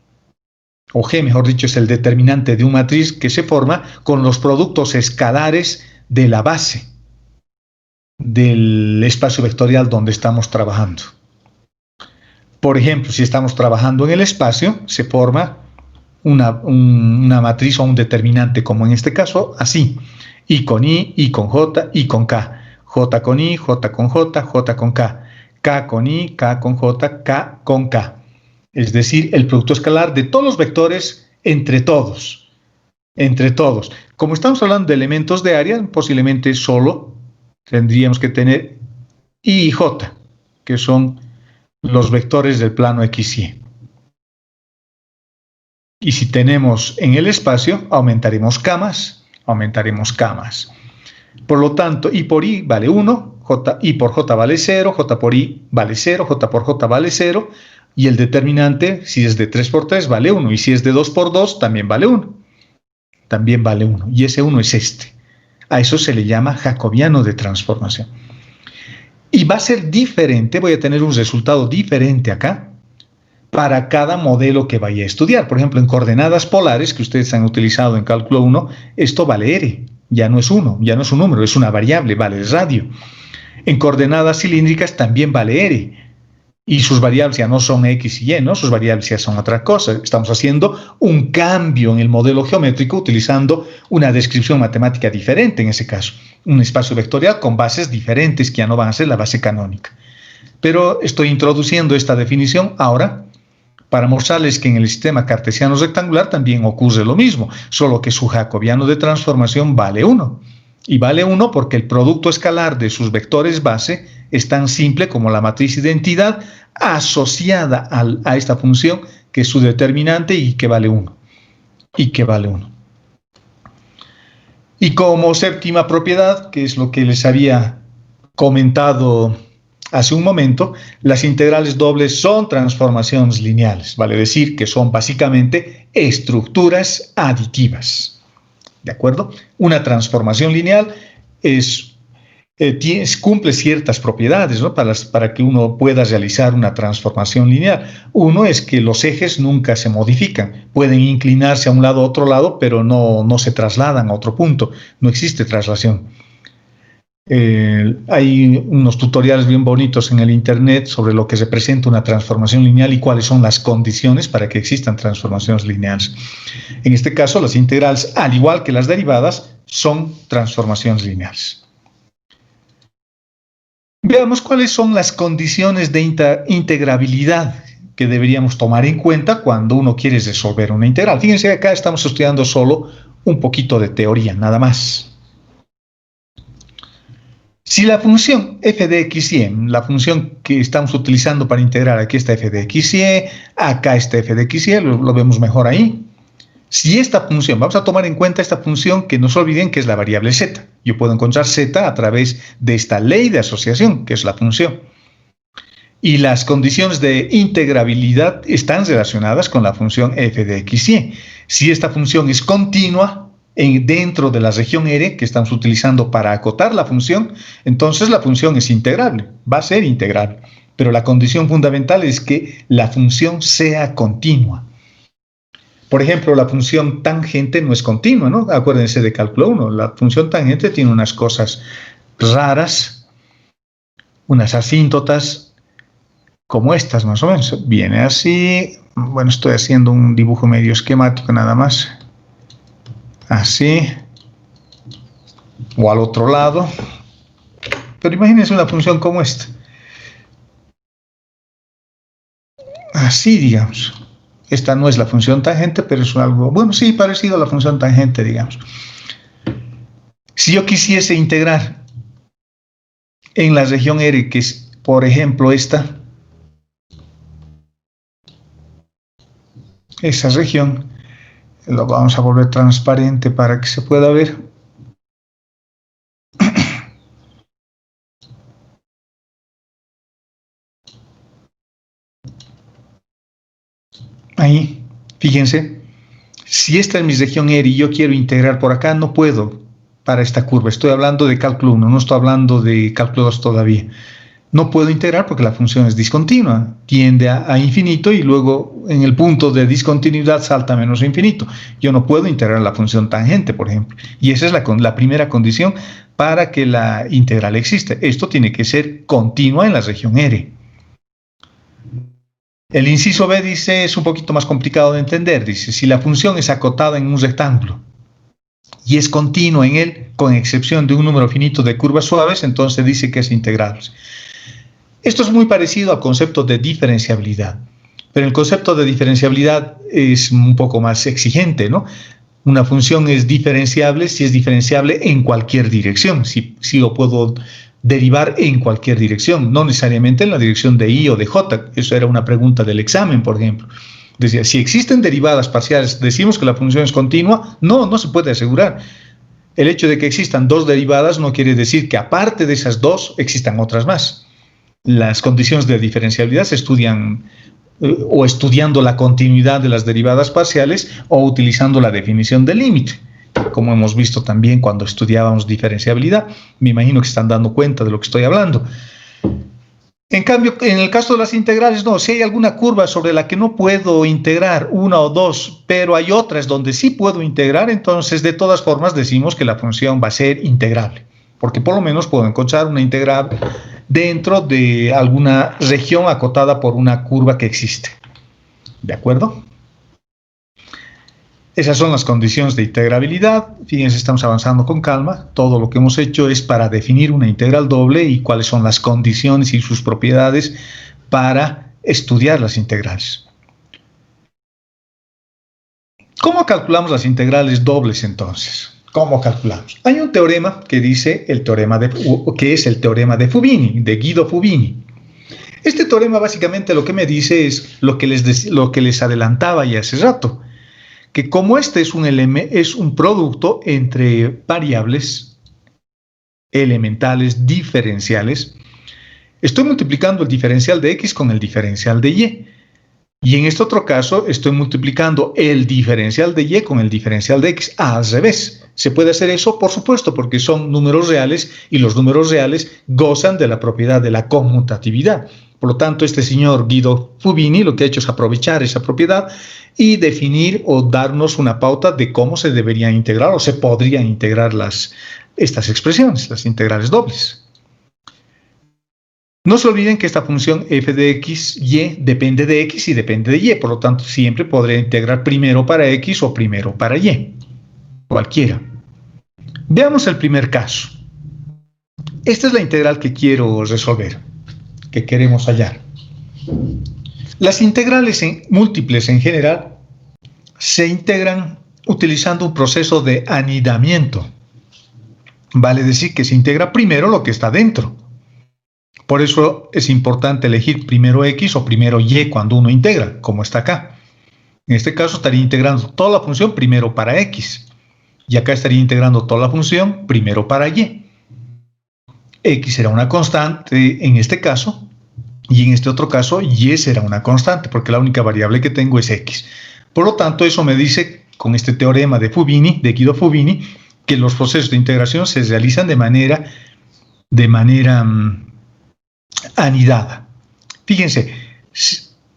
o G, mejor dicho, es el determinante de una matriz que se forma con los productos escalares de la base del espacio vectorial donde estamos trabajando. Por ejemplo, si estamos trabajando en el espacio, se forma una matriz o un determinante, como en este caso, así. I con I, I con J, I con K. J con I, J con J, J con K. K con I, K con J, K con K. Es decir, el producto escalar de todos los vectores entre todos. Entre todos. Como estamos hablando de elementos de área, posiblemente solo tendríamos que tener I y J, que son los vectores del plano XY. Y si tenemos en el espacio, aumentaremos camas. Por lo tanto, I por I vale 1, I por J vale 0, J por I vale 0, J por J vale 0, y el determinante, si es de 3 por 3, vale 1, y si es de 2 por 2, también vale 1. También vale 1, y ese 1 es este. A eso se le llama jacobiano de transformación. Y va a ser diferente, voy a tener un resultado diferente acá para cada modelo que vaya a estudiar. Por ejemplo, en coordenadas polares que ustedes han utilizado en cálculo 1, esto vale R, ya no es 1, ya no es un número, es una variable, vale el radio. En coordenadas cilíndricas también vale R, y sus variables ya no son X y Y, ¿no? Sus variables ya son otra cosa. Estamos haciendo un cambio en el modelo geométrico utilizando una descripción matemática diferente en ese caso. Un espacio vectorial con bases diferentes que ya no van a ser la base canónica. Pero estoy introduciendo esta definición ahora para mostrarles que en el sistema cartesiano rectangular también ocurre lo mismo, solo que su jacobiano de transformación vale 1. Y vale 1 porque el producto escalar de sus vectores base es tan simple como la matriz identidad asociada a esta función que es su determinante y que vale 1. Y como séptima propiedad, que es lo que les había comentado hace un momento, las integrales dobles son transformaciones lineales, vale decir que son básicamente estructuras aditivas. ¿De acuerdo? Una transformación lineal cumple ciertas propiedades, ¿no? para que uno pueda realizar una transformación lineal. Uno es que los ejes nunca se modifican, pueden inclinarse a un lado o a otro lado, pero no se trasladan a otro punto, no existe traslación. Hay unos tutoriales bien bonitos en el internet sobre lo que representa una transformación lineal y cuáles son las condiciones para que existan transformaciones lineales. En este caso, las integrales, al igual que las derivadas, son transformaciones lineales. Veamos cuáles son las condiciones de integrabilidad que deberíamos tomar en cuenta cuando uno quiere resolver una integral. Fíjense que acá estamos estudiando solo un poquito de teoría, nada más. Si la función f de x y, la función que estamos utilizando para integrar, aquí está f de x y, acá está f de x y, lo vemos mejor ahí. Si esta función, vamos a tomar en cuenta esta función que no se olviden que es la variable z. Yo puedo encontrar z a través de esta ley de asociación, que es la función. Y las condiciones de integrabilidad están relacionadas con la función f de x y. Si esta función es continua dentro de la región R que estamos utilizando para acotar la función, entonces la función es integrable, va a ser integrable. Pero la condición fundamental es que la función sea continua. Por ejemplo, la función tangente no es continua, ¿no? Acuérdense de cálculo 1. La función tangente tiene unas cosas raras, unas asíntotas, como estas más o menos. Viene así. Bueno, estoy haciendo un dibujo medio esquemático nada más. Así. O al otro lado. Pero imagínense una función como esta. Así, digamos. Esta no es la función tangente, pero es algo, bueno, sí, parecido a la función tangente, digamos. Si yo quisiese integrar en la región R, que es, por ejemplo, esa región, lo vamos a volver transparente para que se pueda ver. Ahí, fíjense, si esta es mi región R y yo quiero integrar por acá, no puedo para esta curva. Estoy hablando de cálculo 1, no estoy hablando de cálculo 2 todavía. No puedo integrar porque la función es discontinua, tiende a infinito y luego en el punto de discontinuidad salta a menos infinito. Yo no puedo integrar la función tangente, por ejemplo. Y esa es la primera condición para que la integral exista. Esto tiene que ser continua en la región R. El inciso B dice, es un poquito más complicado de entender, dice, si la función es acotada en un rectángulo y es continua en él, con excepción de un número finito de curvas suaves, entonces dice que es integrable. Esto es muy parecido al concepto de diferenciabilidad, pero el concepto de diferenciabilidad es un poco más exigente, ¿no? Una función es diferenciable si es diferenciable en cualquier dirección, si lo puedo derivar en cualquier dirección, no necesariamente en la dirección de y o de j. Eso era una pregunta del examen, por ejemplo. Decía, si existen derivadas parciales, ¿decimos que la función es continua? No, no se puede asegurar. El hecho de que existan dos derivadas no quiere decir que aparte de esas dos existan otras más. Las condiciones de diferenciabilidad se estudian o estudiando la continuidad de las derivadas parciales o utilizando la definición del límite, como hemos visto también cuando estudiábamos diferenciabilidad. Me imagino que se están dando cuenta de lo que estoy hablando. En cambio, en el caso de las integrales, no. Si hay alguna curva sobre la que no puedo integrar una o dos, pero hay otras donde sí puedo integrar, entonces de todas formas decimos que la función va a ser integrable, porque por lo menos puedo encontrar una integral dentro de alguna región acotada por una curva que existe. ¿De acuerdo? Esas son las condiciones de integrabilidad. Fíjense, estamos avanzando con calma. Todo lo que hemos hecho es para definir una integral doble y cuáles son las condiciones y sus propiedades para estudiar las integrales. ¿Cómo calculamos las integrales dobles entonces? ¿Cómo calculamos? Hay un teorema que dice que es el teorema de Fubini, de Guido Fubini. Este teorema básicamente lo que me dice es lo que les adelantaba ya hace rato, que como este es un producto entre variables elementales diferenciales, estoy multiplicando el diferencial de x con el diferencial de y. Y en este otro caso estoy multiplicando el diferencial de y con el diferencial de x al revés. ¿Se puede hacer eso? Por supuesto, porque son números reales y los números reales gozan de la propiedad de la conmutatividad. Por lo tanto, este señor Guido Fubini lo que ha hecho es aprovechar esa propiedad y definir o darnos una pauta de cómo se deberían integrar o se podrían integrar estas expresiones, las integrales dobles. No se olviden que esta función f de x, y depende de x y depende de y, por lo tanto siempre podré integrar primero para x o primero para y, cualquiera. Veamos el primer caso. Esta es la integral que quiero resolver, que queremos hallar. Las integrales múltiples en general se integran utilizando un proceso de anidamiento. vale decir que se integra primero lo que está dentro. Por eso es importante elegir primero X o primero Y cuando uno integra, como está acá. En este caso estaría integrando toda la función primero para X. Y acá estaría integrando toda la función primero para Y. X será una constante en este caso. Y en este otro caso, Y será una constante, porque la única variable que tengo es X. Por lo tanto, eso me dice, con este teorema de Fubini, de Guido-Fubini, que los procesos de integración se realizan de manera anidada. Fíjense,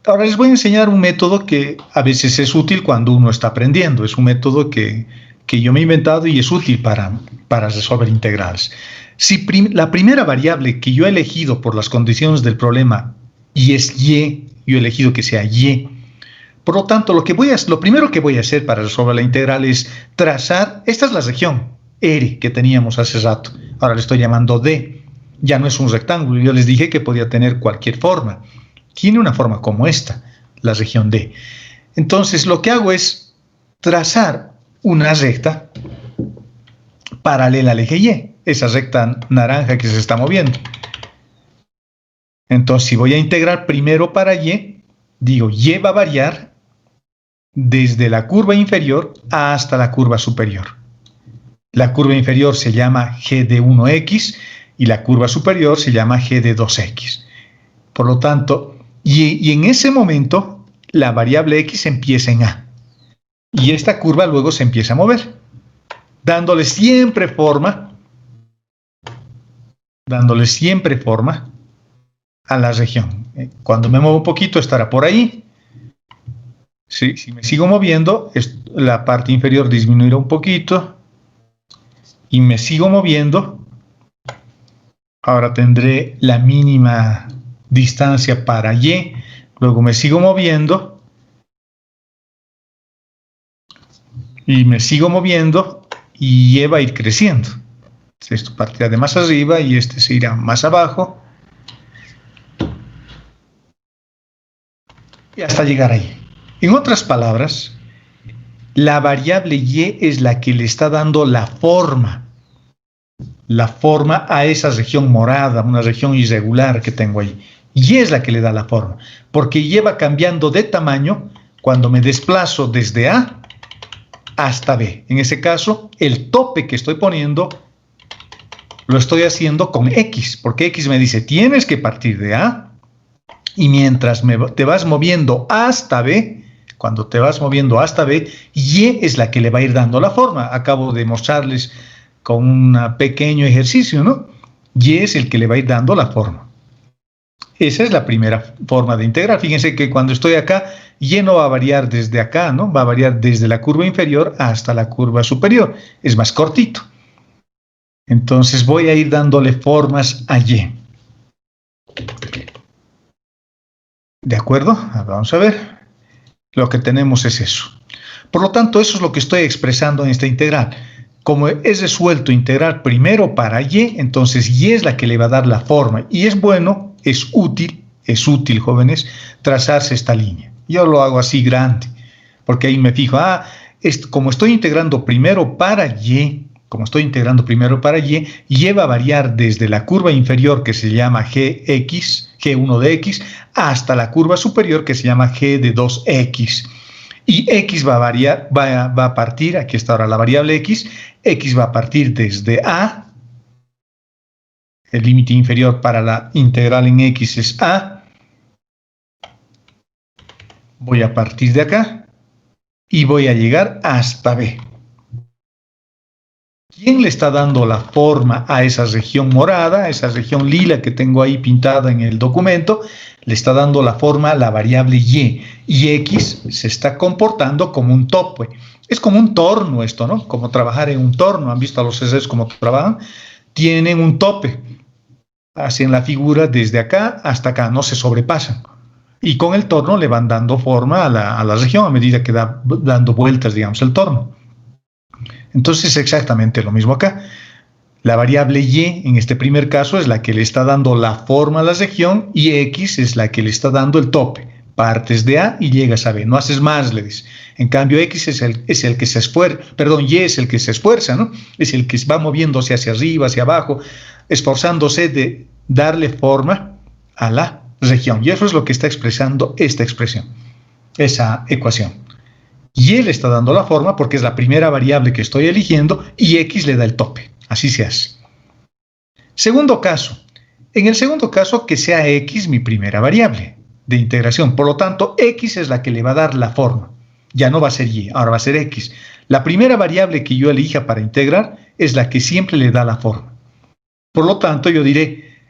ahora les voy a enseñar un método que a veces es útil cuando uno está aprendiendo. Es un método que yo me he inventado y es útil para resolver integrales. Si la primera variable que yo he elegido por las condiciones del problema y es Y, yo he elegido que sea Y. Por lo tanto, lo primero que voy a hacer para resolver la integral es trazar, esta es la región R que teníamos hace rato, ahora le estoy llamando D, ya no es un rectángulo, yo les dije que podía tener cualquier forma, tiene una forma como esta, la región D. Entonces, lo que hago es trazar una recta paralela al eje Y, esa recta naranja que se está moviendo. Entonces, si voy a integrar primero para Y, digo, Y va a variar desde la curva inferior hasta la curva superior. La curva inferior se llama G de 1x y la curva superior se llama G de 2x. Por lo tanto, y en ese momento, la variable x empieza en A. Y esta curva luego se empieza a mover, dándole siempre forma a la región. Cuando me muevo un poquito estará por ahí. ¿Sí? Si me sigo moviendo, la parte inferior disminuirá un poquito. Y me sigo moviendo. Ahora tendré la mínima distancia para Y. Luego me sigo moviendo. Y me sigo moviendo. Y Y va a ir creciendo. Esto partirá de más arriba y este se irá más abajo. Y hasta llegar ahí. En otras palabras, la variable Y es la que le está dando la forma a esa región morada, una región irregular que tengo ahí. Y es la que le da la forma, porque Y va cambiando de tamaño cuando me desplazo desde A hasta B. En ese caso, el tope que estoy poniendo lo estoy haciendo con X, porque X me dice, tienes que partir de A, y mientras te vas moviendo hasta B, cuando te vas moviendo hasta B, Y es la que le va a ir dando la forma. Acabo de mostrarles con un pequeño ejercicio, ¿no? Y es el que le va a ir dando la forma. Esa es la primera forma de integrar. Fíjense que cuando estoy acá, Y no va a variar desde acá, ¿no? Va a variar desde la curva inferior hasta la curva superior. Es más cortito. Entonces voy a ir dándole formas a Y. ¿De acuerdo? Vamos a ver. Lo que tenemos es eso. Por lo tanto, eso es lo que estoy expresando en esta integral. Como es resuelto integrar primero para Y, entonces Y es la que le va a dar la forma. Y es bueno, es útil, jóvenes, trazarse esta línea. Yo lo hago así grande, porque ahí me fijo, como estoy integrando primero para Y, Y va a variar desde la curva inferior que se llama G1 de X, hasta la curva superior que se llama G de 2X. Y X va a variar, va a partir, aquí está ahora la variable X va a partir desde A, el límite inferior para la integral en X es A, voy a partir de acá y voy a llegar hasta B. ¿Quién le está dando la forma a esa región morada, a esa región lila que tengo ahí pintada en el documento? Le está dando la forma a la variable Y. Y X se está comportando como un tope. Es como un torno esto, ¿no? Como trabajar en un torno. ¿Han visto a los CCs cómo trabajan? Tienen un tope. Hacen la figura desde acá hasta acá, no se sobrepasan. Y con el torno le van dando forma a la región a medida que da dando vueltas, digamos, el torno. Entonces es exactamente lo mismo acá. La variable Y en este primer caso es la que le está dando la forma a la región y X es la que le está dando el tope Partes de A y llegas a B. No haces más, le dice. En cambio, X es el que se esfuerza, perdón, Y es el que se esfuerza, ¿no? Es el que va moviéndose hacia arriba, hacia abajo, esforzándose de darle forma a la región. Y eso es lo que está expresando esta expresión, esa ecuación. Y le está dando la forma porque es la primera variable que estoy eligiendo y X le da el tope. Así se hace. Segundo caso. En el segundo caso, que sea X mi primera variable de integración. Por lo tanto, X es la que le va a dar la forma. Ya no va a ser Y, ahora va a ser X. La primera variable que yo elija para integrar es la que siempre le da la forma. Por lo tanto, yo diré,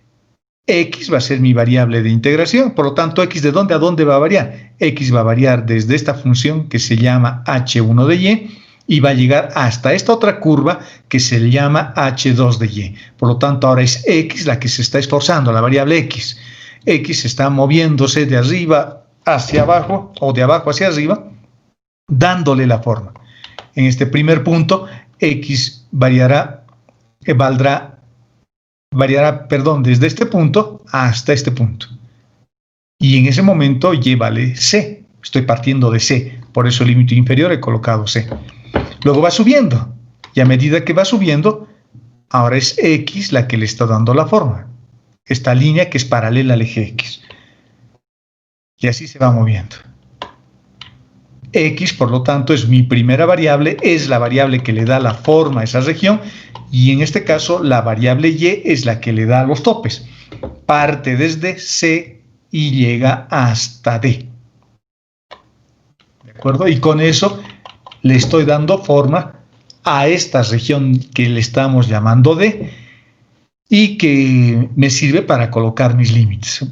X va a ser mi variable de integración. Por lo tanto, X ¿de dónde a dónde va a variar? X va a variar desde esta función que se llama h1 de Y va a llegar hasta esta otra curva que se llama h2 de Y. Por lo tanto, ahora es X la que se está esforzando, la variable X. X está moviéndose de arriba hacia abajo o de abajo hacia arriba, dándole la forma. En este primer punto, X variará desde este punto hasta este punto. Y en ese momento Y vale C. Estoy partiendo de C, por eso el límite inferior he colocado C. Luego va subiendo, y a medida que va subiendo, ahora es X la que le está dando la forma. Esta línea que es paralela al eje X. Y así se va moviendo. X, por lo tanto, es mi primera variable, es la variable que le da la forma a esa región, y en este caso la variable Y es la que le da los topes. Parte desde C y llega hasta D. ¿De acuerdo? Y con eso le estoy dando forma a esta región que le estamos llamando D y que me sirve para colocar mis límites.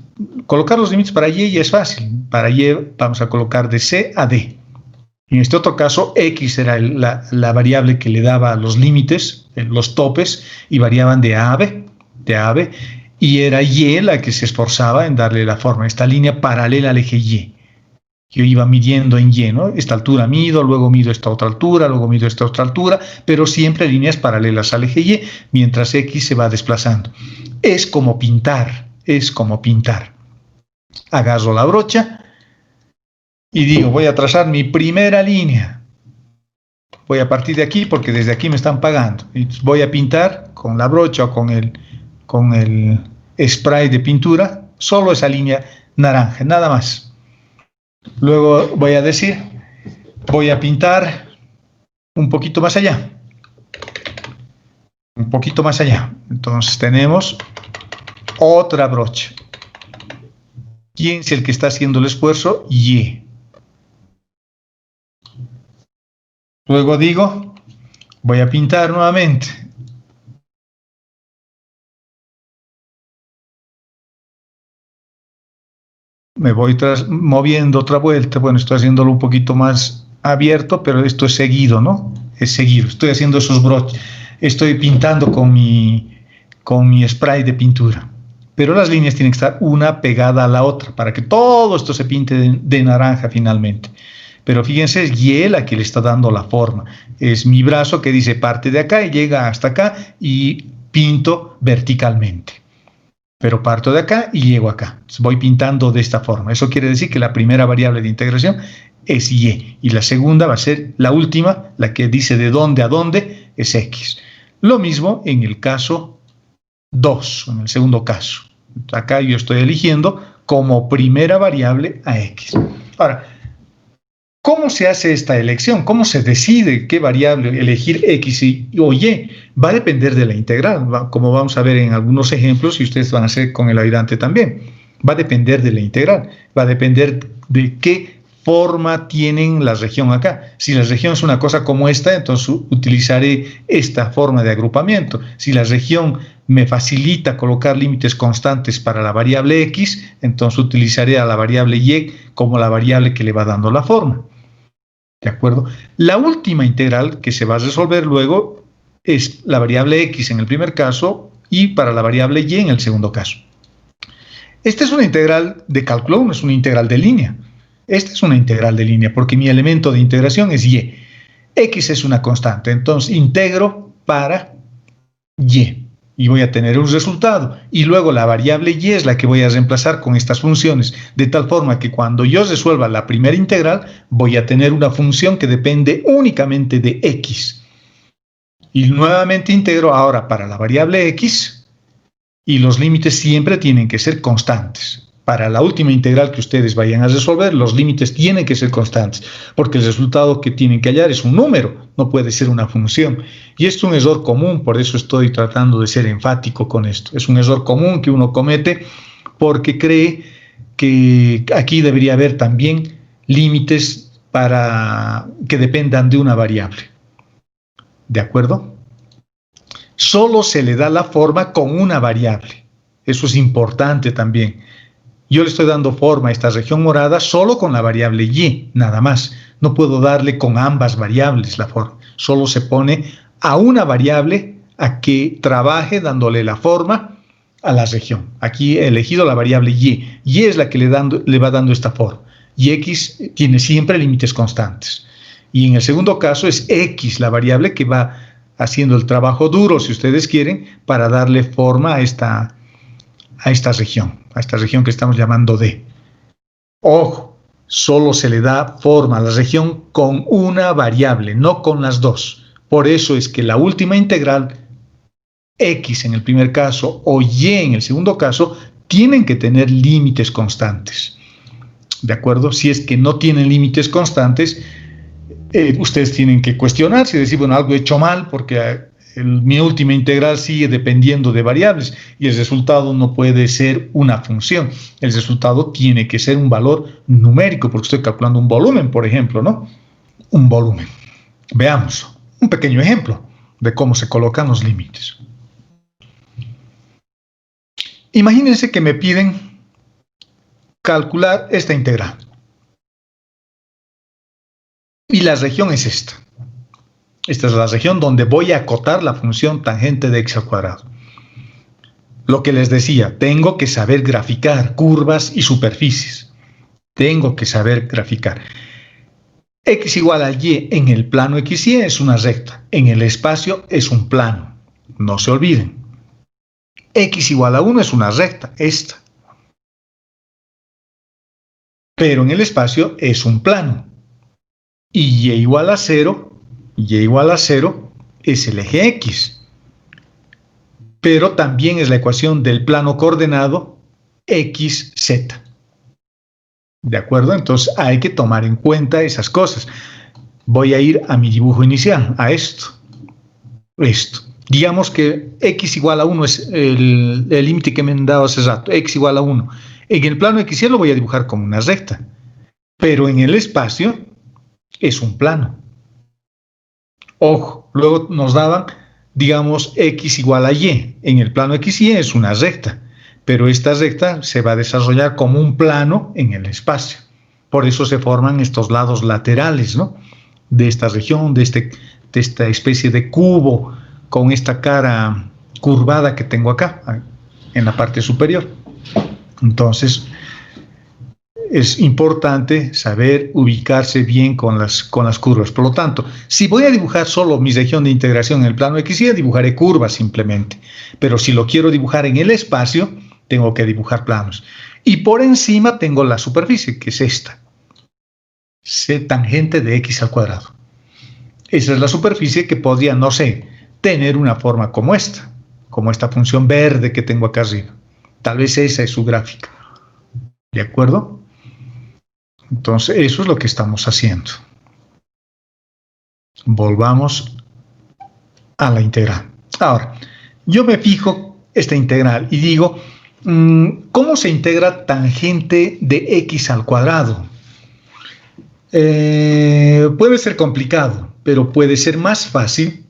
Colocar los límites para Y es fácil. Para Y vamos a colocar de C a D. En este otro caso, X era la variable que le daba los límites, los topes, y variaban de A a B, y era Y la que se esforzaba en darle la forma, esta línea paralela al eje Y. Yo iba midiendo en Y, ¿no? Esta altura mido, luego mido esta otra altura, luego mido esta otra altura, pero siempre líneas paralelas al eje Y, mientras X se va desplazando. Es como pintar, es como pintar. Agarro la brocha y digo, voy a trazar mi primera línea. Voy a partir de aquí porque desde aquí me están pagando. Y voy a pintar con la brocha o con el spray de pintura, solo esa línea naranja, nada más. Luego voy a decir, voy a pintar un poquito más allá. Un poquito más allá. Entonces tenemos otra brocha. ¿Quién es el que está haciendo el esfuerzo? Y. Luego digo, voy a pintar nuevamente. Me voy moviendo otra vuelta. Bueno, estoy haciéndolo un poquito más abierto, pero esto es seguido, ¿no? Es seguido. Estoy haciendo esos broches. Estoy pintando con mi spray de pintura. Pero las líneas tienen que estar una pegada a la otra para que todo esto se pinte de naranja finalmente. Pero fíjense, es Y la que le está dando la forma. Es mi brazo que dice parte de acá y llega hasta acá y pinto verticalmente. Pero parto de acá y llego acá. Entonces voy pintando de esta forma. Eso quiere decir que la primera variable de integración es Y. Y la segunda va a ser la última, la que dice de dónde a dónde, es X. Lo mismo en el caso 2, en el segundo caso. Acá yo estoy eligiendo como primera variable a X. Ahora, ¿cómo se hace esta elección? ¿Cómo se decide qué variable elegir X o Y? Va a depender de la integral, como vamos a ver en algunos ejemplos y ustedes van a hacer con el ayudante también. Va a depender de la integral, va a depender de qué forma tienen la región acá. Si la región es una cosa como esta, entonces utilizaré esta forma de agrupamiento. Si la región me facilita colocar límites constantes para la variable X, entonces utilizaré a la variable Y como la variable que le va dando la forma. ¿De acuerdo? La última integral que se va a resolver luego es la variable X en el primer caso y para la variable Y en el segundo caso. Esta es una integral de cálculo, no es una integral de línea. Esta es una integral de línea porque mi elemento de integración es Y. X es una constante, entonces integro para Y. y voy a tener un resultado. Y luego la variable y es la que voy a reemplazar con estas funciones, de tal forma que cuando yo resuelva la primera integral, voy a tener una función que depende únicamente de x. Y nuevamente integro ahora para la variable x, y los límites siempre tienen que ser constantes. Para la última integral que ustedes vayan a resolver, los límites tienen que ser constantes, porque el resultado que tienen que hallar es un número, no puede ser una función. Y esto es un error común, por eso estoy tratando de ser enfático con esto. Es un error común que uno comete porque cree que aquí debería haber también límites para que dependan de una variable. ¿De acuerdo? Solo se le da la forma con una variable. Eso es importante también. Yo le estoy dando forma a esta región morada solo con la variable y, nada más. No puedo darle con ambas variables la forma. Solo se pone a una variable a que trabaje dándole la forma a la región. Aquí he elegido la variable y. Y es la que le va dando esta forma. Y x tiene siempre límites constantes. Y en el segundo caso es x la variable que va haciendo el trabajo duro, si ustedes quieren, para darle forma a esta región que estamos llamando D. Ojo, solo se le da forma a la región con una variable, no con las dos. Por eso es que la última integral, x en el primer caso o y en el segundo caso, tienen que tener límites constantes. ¿De acuerdo? Si es que no tienen límites constantes, ustedes tienen que cuestionarse y decir, bueno, algo he hecho mal porque mi última integral sigue dependiendo de variables y el resultado no puede ser una función. El resultado tiene que ser un valor numérico, porque estoy calculando un volumen, por ejemplo, ¿no? Un volumen. Veamos un pequeño ejemplo de cómo se colocan los límites. Imagínense que me piden calcular esta integral. Y la región es esta. Esta es la región donde voy a acotar la función tangente de x al cuadrado. Lo que les decía, tengo que saber graficar curvas y superficies. Tengo que saber graficar. X igual a y en el plano XY es una recta. En el espacio es un plano. No se olviden. X igual a 1 es una recta, esta. Pero en el espacio es un plano. Y y igual a 0... y igual a 0 es el eje X, pero también es la ecuación del plano coordenado XZ. ¿De acuerdo? Entonces hay que tomar en cuenta esas cosas. Voy a ir a mi dibujo inicial, a esto. Digamos que X igual a 1 es el límite que me han dado hace rato, X igual a 1. En el plano XY lo voy a dibujar como una recta, pero en el espacio es un plano. Ojo, luego nos daban, digamos, x igual a y. En el plano XY es una recta, pero esta recta se va a desarrollar como un plano en el espacio. Por eso se forman estos lados laterales, ¿no? De esta región, de esta especie de cubo con esta cara curvada que tengo acá, en la parte superior. Entonces, es importante saber ubicarse bien con las curvas. Por lo tanto, si voy a dibujar solo mi región de integración en el plano XY, dibujaré curvas simplemente. Pero si lo quiero dibujar en el espacio, tengo que dibujar planos. Y por encima tengo la superficie, que es esta. C tangente de x al cuadrado. Esa es la superficie que podría, no sé, tener una forma como esta función verde que tengo acá arriba. Tal vez esa es su gráfica. ¿De acuerdo? Entonces, eso es lo que estamos haciendo. Volvamos a la integral. Ahora, yo me fijo esta integral y digo, ¿cómo se integra tangente de x al cuadrado? Puede ser complicado, pero puede ser más fácil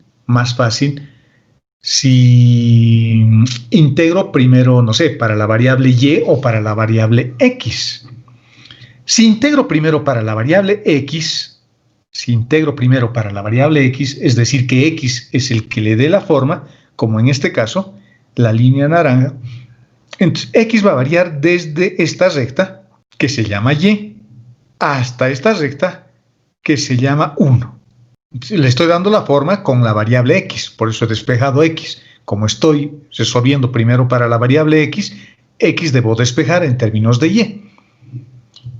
si integro primero, no sé, para la variable y o para la variable x. Si integro primero para la variable x, es decir, que x es el que le dé la forma, como en este caso, la línea naranja, entonces x va a variar desde esta recta, que se llama y, hasta esta recta, que se llama 1. Le estoy dando la forma con la variable x, por eso he despejado x, como estoy resolviendo primero para la variable x, x debo despejar en términos de y.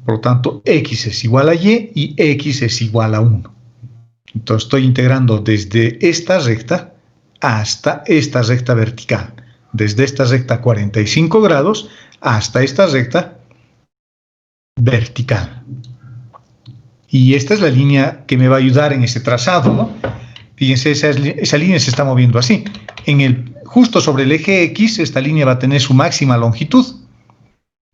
Por lo tanto, x es igual a y x es igual a 1. Entonces estoy integrando desde esta recta hasta esta recta vertical. Desde esta recta 45 grados hasta esta recta vertical. Y esta es la línea que me va a ayudar en ese trazado, ¿no? Fíjense, esa línea se está moviendo así. Justo sobre el eje X, esta línea va a tener su máxima longitud.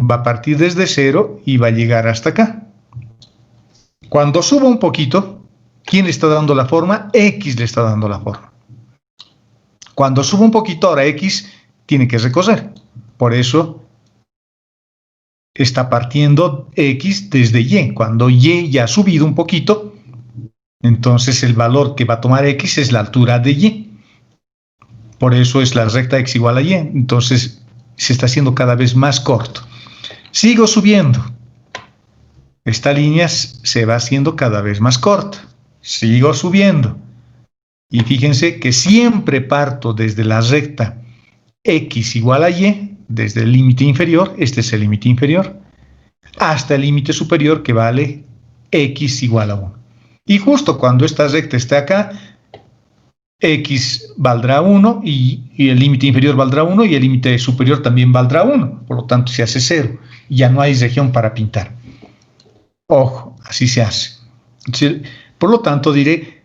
Va a partir desde 0 y va a llegar hasta acá. Cuando suba un poquito, ¿quién le está dando la forma? X le está dando la forma. Cuando suba un poquito, ahora X tiene que recorrer. Por eso está partiendo X desde Y. Cuando Y ya ha subido un poquito, entonces el valor que va a tomar X es la altura de Y. Por eso es la recta X igual a Y. Entonces se está haciendo cada vez más corto. Sigo subiendo. Esta línea se va haciendo cada vez más corta. Sigo subiendo. Y fíjense que siempre parto desde la recta X igual a Y, desde el límite inferior, este es el límite inferior, hasta el límite superior que vale X igual a 1. Y justo cuando esta recta esté acá, X valdrá 1 y el límite inferior valdrá 1 y el límite superior también valdrá 1. Por lo tanto, se hace 0. Ya no hay región para pintar. Ojo, así se hace. Por lo tanto, diré,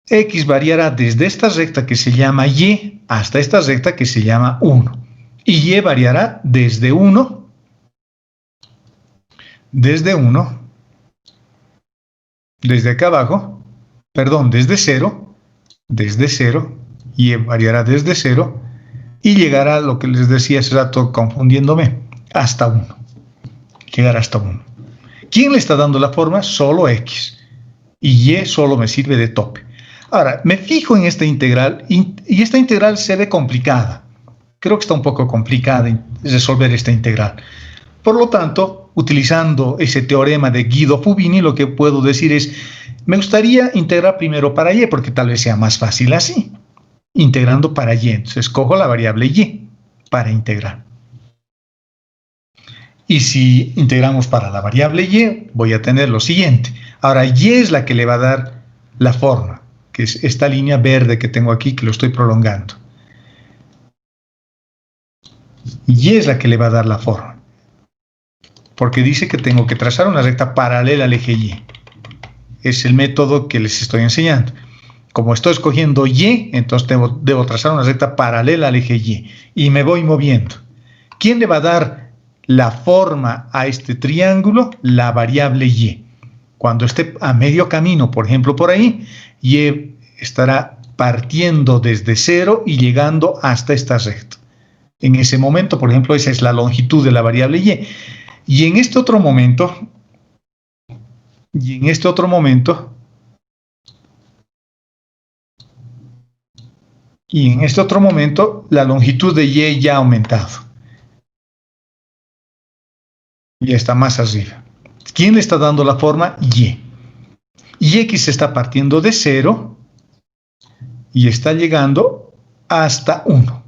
X variará desde esta recta que se llama Y hasta esta recta que se llama 1. Y Y variará desde 1, desde acá abajo, perdón, desde 0, Y variará desde 0, y llegará a lo que les decía hace rato confundiéndome, hasta 1. Llegará hasta 1. ¿Quién le está dando la forma? Solo X. Y Y solo me sirve de tope. Ahora, me fijo en esta integral, y esta integral se ve complicada. Creo que está un poco complicada resolver esta integral. Por lo tanto, utilizando ese teorema de Guido-Fubini, lo que puedo decir es, me gustaría integrar primero para Y, porque tal vez sea más fácil así, integrando para Y. Entonces, escojo la variable Y para integrar. Y si integramos para la variable Y, voy a tener lo siguiente. Ahora, Y es la que le va a dar la forma, que es esta línea verde que tengo aquí, que lo estoy prolongando. Y es la que le va a dar la forma. Porque dice que tengo que trazar una recta paralela al eje Y. Es el método que les estoy enseñando. Como estoy escogiendo Y, entonces debo trazar una recta paralela al eje Y. Y me voy moviendo. ¿Quién le va a dar la forma a este triángulo? La variable Y. Cuando esté a medio camino, por ejemplo, por ahí, Y estará partiendo desde 0 y llegando hasta esta recta. En ese momento, por ejemplo, esa es la longitud de la variable Y. Y en este otro momento, la longitud de Y ya ha aumentado. Ya está más arriba. ¿Quién le está dando la forma? Y. Y X está partiendo de 0 y está llegando hasta 1.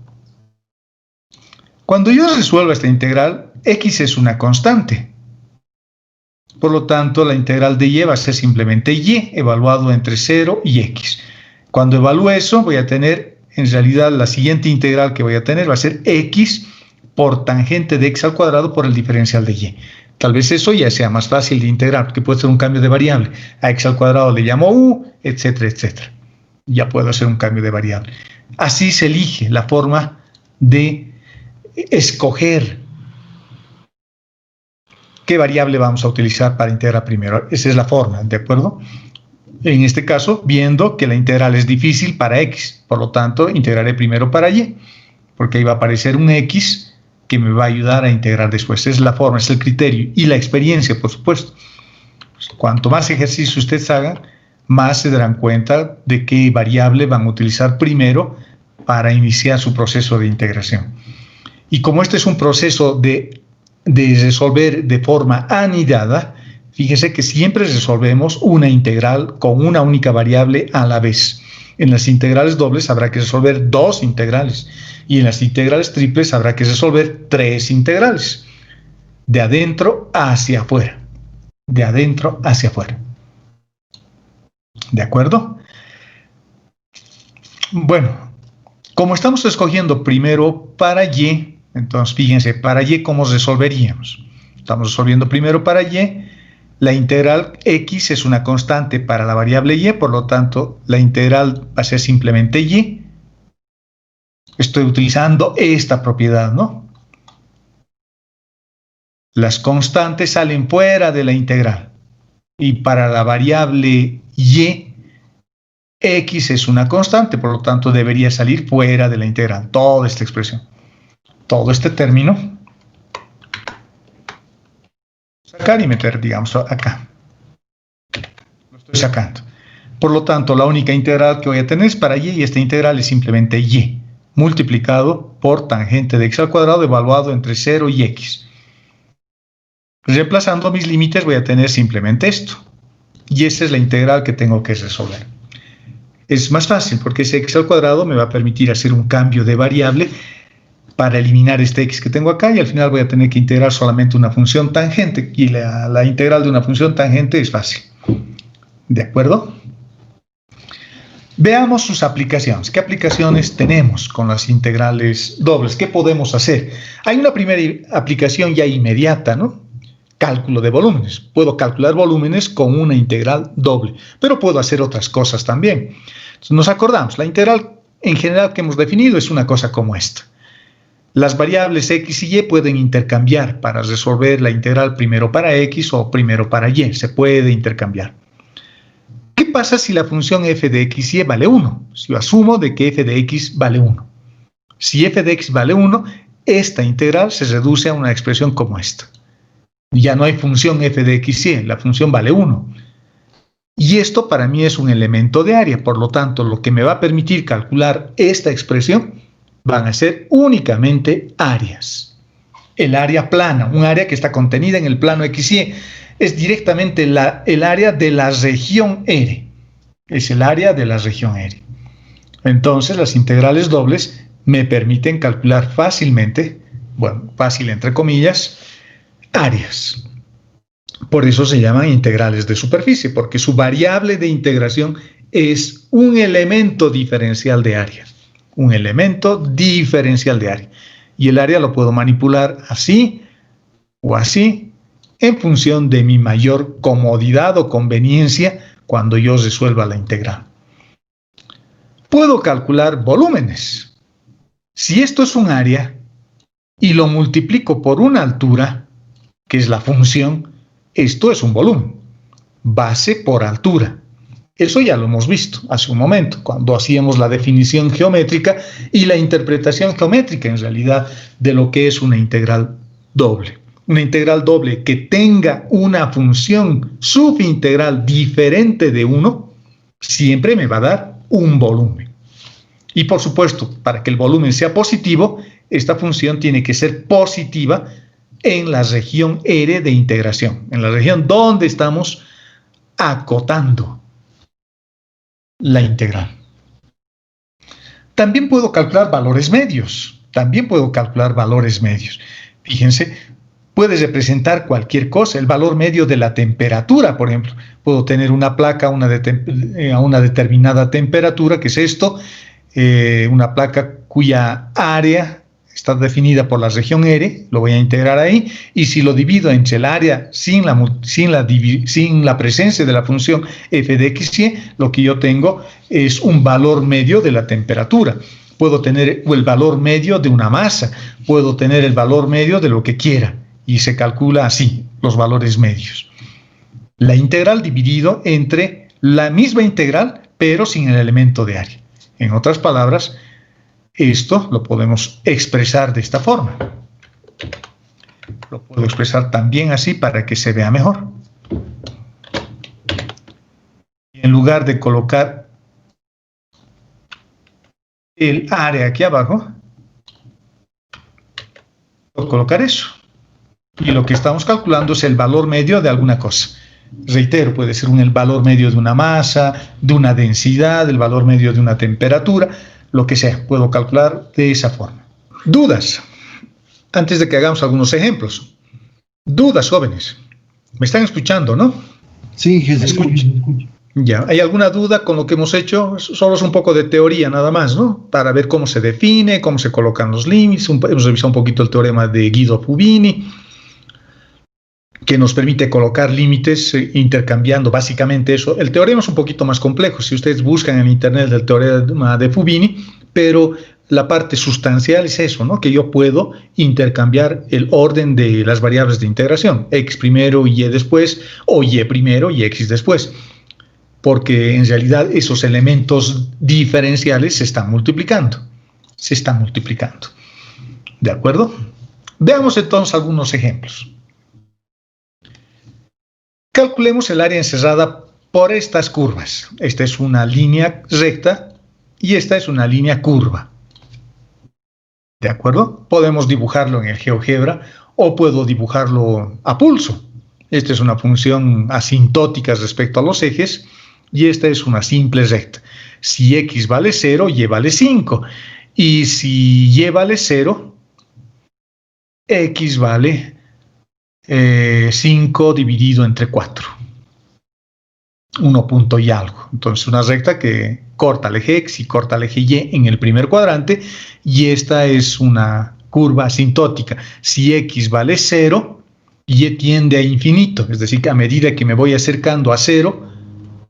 Cuando yo resuelva esta integral, X es una constante. Por lo tanto, la integral de Y va a ser simplemente Y evaluado entre 0 y X. Cuando evalúe eso, voy a tener, en realidad, la siguiente integral que voy a tener va a ser X por tangente de X al cuadrado por el diferencial de Y. Tal vez eso ya sea más fácil de integrar, porque puede ser un cambio de variable. A X al cuadrado le llamo U, etcétera, etcétera. Ya puedo hacer un cambio de variable. Así se elige la forma de escoger qué variable vamos a utilizar para integrar primero. Esa es la forma, ¿de acuerdo? En este caso, viendo que la integral es difícil para X, por lo tanto, integraré primero para Y, porque ahí va a aparecer un X que me va a ayudar a integrar después. Esa es la forma, es el criterio y la experiencia, por supuesto. Cuanto más ejercicio ustedes hagan, más se darán cuenta de qué variable van a utilizar primero para iniciar su proceso de integración. Y como este es un proceso de resolver de forma anidada, fíjense que siempre resolvemos una integral con una única variable a la vez. En las integrales dobles habrá que resolver 2 integrales. Y en las integrales triples habrá que resolver 3 integrales. De adentro hacia afuera. De adentro hacia afuera. ¿De acuerdo? Bueno, como estamos escogiendo primero para y, entonces fíjense, para y, ¿cómo resolveríamos? Estamos resolviendo primero para y. La integral x es una constante para la variable y, por lo tanto, la integral va a ser simplemente y. Estoy utilizando esta propiedad, ¿no? Las constantes salen fuera de la integral. Y para la variable y, x es una constante, por lo tanto, debería salir fuera de la integral. Toda esta expresión. Todo este término. Sacar y meter, digamos, acá. Lo estoy sacando. Por lo tanto, la única integral que voy a tener es para y esta integral es simplemente y, multiplicado por tangente de x al cuadrado evaluado entre 0 y x. Reemplazando mis límites voy a tener simplemente esto. Y esa es la integral que tengo que resolver. Es más fácil porque ese x al cuadrado me va a permitir hacer un cambio de variable para eliminar este x que tengo acá y al final voy a tener que integrar solamente una función tangente y la integral de una función tangente es fácil. ¿De acuerdo? Veamos sus aplicaciones. ¿Qué aplicaciones tenemos con las integrales dobles? ¿Qué podemos hacer? Hay una primera aplicación ya inmediata, ¿no? Cálculo de volúmenes. Puedo calcular volúmenes con una integral doble, pero puedo hacer otras cosas también. Entonces, nos acordamos, la integral en general que hemos definido es una cosa como esta. Las variables x y y pueden intercambiar para resolver la integral primero para x o primero para y. Se puede intercambiar. ¿Qué pasa si la función f de x y vale 1? Si yo asumo de que f de x vale 1. Si f de x vale 1, esta integral se reduce a una expresión como esta. Ya no hay función f de x y, la función vale 1. Y esto para mí es un elemento de área, por lo tanto, lo que me va a permitir calcular esta expresión van a ser únicamente áreas. El área plana, un área que está contenida en el plano XY, es directamente el área de la región R. Es el área de la región R. Entonces, las integrales dobles me permiten calcular fácilmente, bueno, fácil entre comillas, áreas. Por eso se llaman integrales de superficie, porque su variable de integración es un elemento diferencial de área. Un elemento diferencial de área. Y el área lo puedo manipular así o así en función de mi mayor comodidad o conveniencia cuando yo resuelva la integral. Puedo calcular volúmenes. Si esto es un área y lo multiplico por una altura, que es la función, esto es un volumen. Base por altura. Eso ya lo hemos visto hace un momento, cuando hacíamos la definición geométrica y la interpretación geométrica, en realidad, de lo que es una integral doble. Una integral doble que tenga una función subintegral diferente de 1, siempre me va a dar un volumen. Y por supuesto, para que el volumen sea positivo, esta función tiene que ser positiva en la región R de integración, en la región donde estamos acotando la integral. También puedo calcular valores medios. Fíjense, puede representar cualquier cosa. El valor medio de la temperatura, por ejemplo. Puedo tener una placa a una determinada temperatura, que es esto, una placa cuya área está definida por la región R, lo voy a integrar ahí, y si lo divido entre el área sin la presencia de la función f de x y, lo que yo tengo es un valor medio de la temperatura. Puedo tener el valor medio de una masa, puedo tener el valor medio de lo que quiera, y se calcula así, los valores medios. La integral dividido entre la misma integral, pero sin el elemento de área. En otras palabras, esto lo podemos expresar de esta forma. Lo puedo expresar también así para que se vea mejor. En lugar de colocar el área aquí abajo, puedo colocar eso. Y lo que estamos calculando es el valor medio de alguna cosa. Reitero, puede ser el valor medio de una masa, de una densidad, el valor medio de una temperatura, lo que sea. Puedo calcular de esa forma. ¿Dudas? Antes de que hagamos algunos ejemplos. ¿Dudas, jóvenes? ¿Me están escuchando, no? Sí, se escucha. Ya, ¿hay alguna duda con lo que hemos hecho? Solo es un poco de teoría nada más, ¿no? Para ver cómo se define, cómo se colocan los límites. Hemos revisado un poquito el teorema de Guido-Fubini, que nos permite colocar límites intercambiando básicamente eso. El teorema es un poquito más complejo, si ustedes buscan en internet el teorema de Fubini, pero la parte sustancial es eso, ¿no? Que yo puedo intercambiar el orden de las variables de integración, x primero y y después, o y primero y x después, porque en realidad esos elementos diferenciales se están multiplicando. ¿De acuerdo? Veamos entonces algunos ejemplos. Calculemos el área encerrada por estas curvas. Esta es una línea recta y esta es una línea curva. ¿De acuerdo? Podemos dibujarlo en el GeoGebra o puedo dibujarlo a pulso. Esta es una función asintótica respecto a los ejes y esta es una simple recta. Si x vale 0, y vale 5. Y si y vale 0, x vale 5 dividido entre 4. 1 punto y algo. Entonces una recta que corta el eje x y corta el eje y en el primer cuadrante, y esta es una curva asintótica. Si x vale 0, y tiende a infinito, es decir, que a medida que me voy acercando a 0,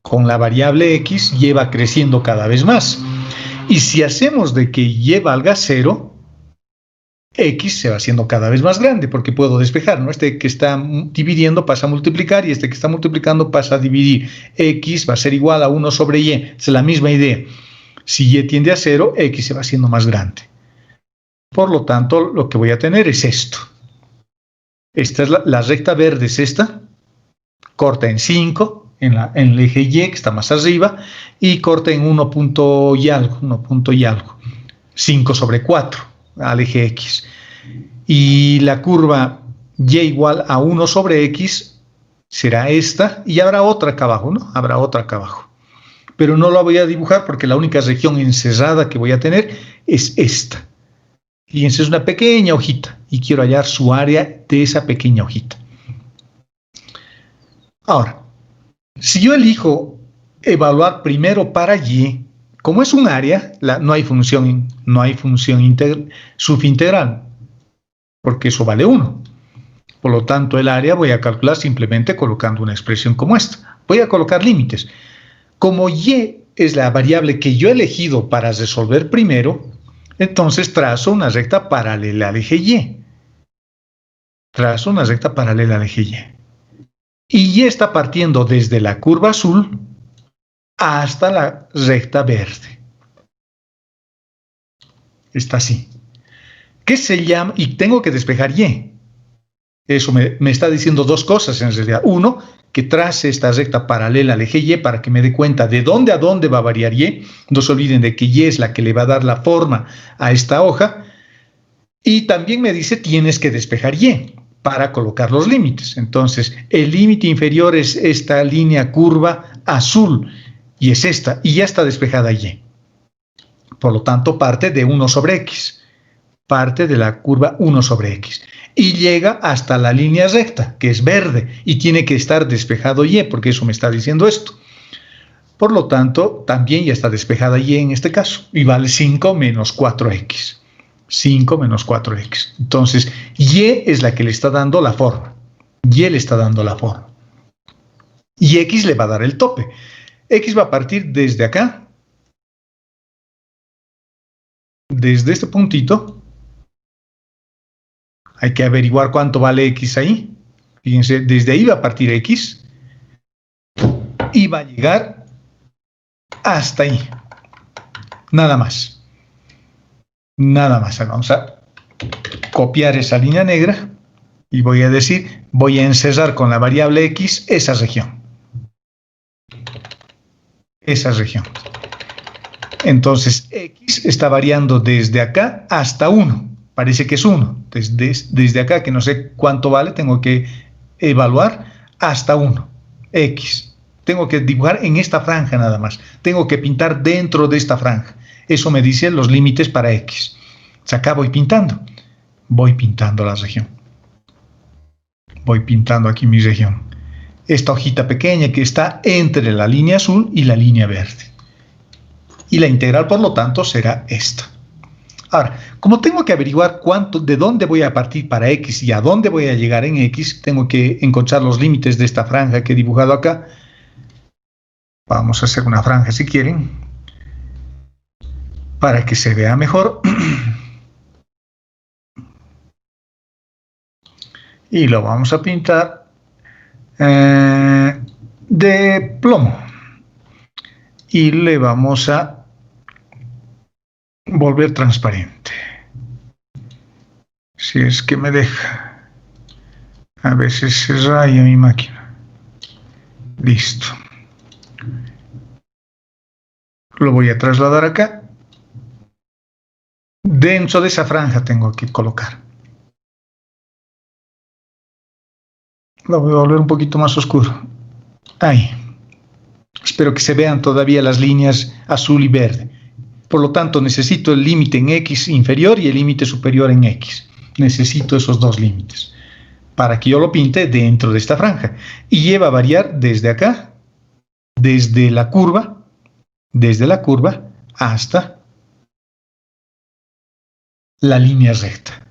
con la variable x, y va creciendo cada vez más. Y si hacemos de que y valga 0, x se va haciendo cada vez más grande, porque puedo despejar, ¿no? Este que está dividiendo pasa a multiplicar, y este que está multiplicando pasa a dividir. X va a ser igual a 1 sobre y, es la misma idea. Si y tiende a 0, x se va haciendo más grande. Por lo tanto, lo que voy a tener es esto. Esta es la recta verde, es esta, corta en 5, en el eje y, que está más arriba, y corta en 1 punto y algo, 5 sobre 4. Al eje x, y la curva y igual a 1 sobre x será esta, y habrá otra acá abajo, ¿no? Habrá otra acá abajo, pero no la voy a dibujar porque la única región encerrada que voy a tener es esta. Fíjense, es una pequeña hojita y quiero hallar su área de esa pequeña hojita. Ahora, si yo elijo evaluar primero para y, como es un área, no hay función subintegral, porque eso vale 1. Por lo tanto, el área voy a calcular simplemente colocando una expresión como esta. Voy a colocar límites. Como y es la variable que yo he elegido para resolver primero, entonces trazo una recta paralela al eje y. Y y está partiendo desde la curva azul hasta la recta verde. Está así. ¿Qué se llama? Y tengo que despejar y. Eso me está diciendo dos cosas en realidad. Uno, que trace esta recta paralela al eje y para que me dé cuenta de dónde a dónde va a variar y. No se olviden de que y es la que le va a dar la forma a esta hoja. Y también me dice tienes que despejar y para colocar los límites. Entonces, el límite inferior es esta línea curva azul. Y es esta, y ya está despejada y. Por lo tanto, parte de 1 sobre x. Parte de la curva 1 sobre x. Y llega hasta la línea recta, que es verde, y tiene que estar despejado y, porque eso me está diciendo esto. Por lo tanto, también ya está despejada y en este caso, y vale 5 menos 4x. 5 menos 4x. Entonces, y es la que le está dando la forma. Y le está dando la forma. Y x le va a dar el tope. X va a partir desde acá, desde este puntito. Hay que averiguar cuánto vale x ahí. Fíjense, desde ahí va a partir x y va a llegar hasta ahí. Nada más. Nada más. Vamos a copiar esa línea negra y voy a decir, voy a encerrar con la variable x esa región. Esa región. Entonces, x está variando desde acá hasta 1. Parece que es 1. Desde acá, que no sé cuánto vale, tengo que evaluar hasta 1. X. Tengo que dibujar en esta franja nada más. Tengo que pintar dentro de esta franja. Eso me dice los límites para X. Acá voy pintando. Voy pintando la región. Voy pintando aquí mi región. Esta hojita pequeña que está entre la línea azul y la línea verde. Y la integral, por lo tanto, será esta. Ahora, como tengo que averiguar de dónde voy a partir para X y a dónde voy a llegar en X, tengo que encontrar los límites de esta franja que he dibujado acá. Vamos a hacer una franja si quieren, para que se vea mejor. Y lo vamos a pintar de plomo. Y le vamos a volver transparente. Si es que me deja. A veces se raya mi máquina. Listo. Lo voy a trasladar acá. Dentro de esa franja tengo que colocar. Lo voy a volver un poquito más oscuro. Ahí. Espero que se vean todavía las líneas azul y verde. Por lo tanto, necesito el límite en X inferior y el límite superior en X. Necesito esos dos límites para que yo lo pinte dentro de esta franja. Y lleva a variar desde acá, desde la curva hasta la línea recta.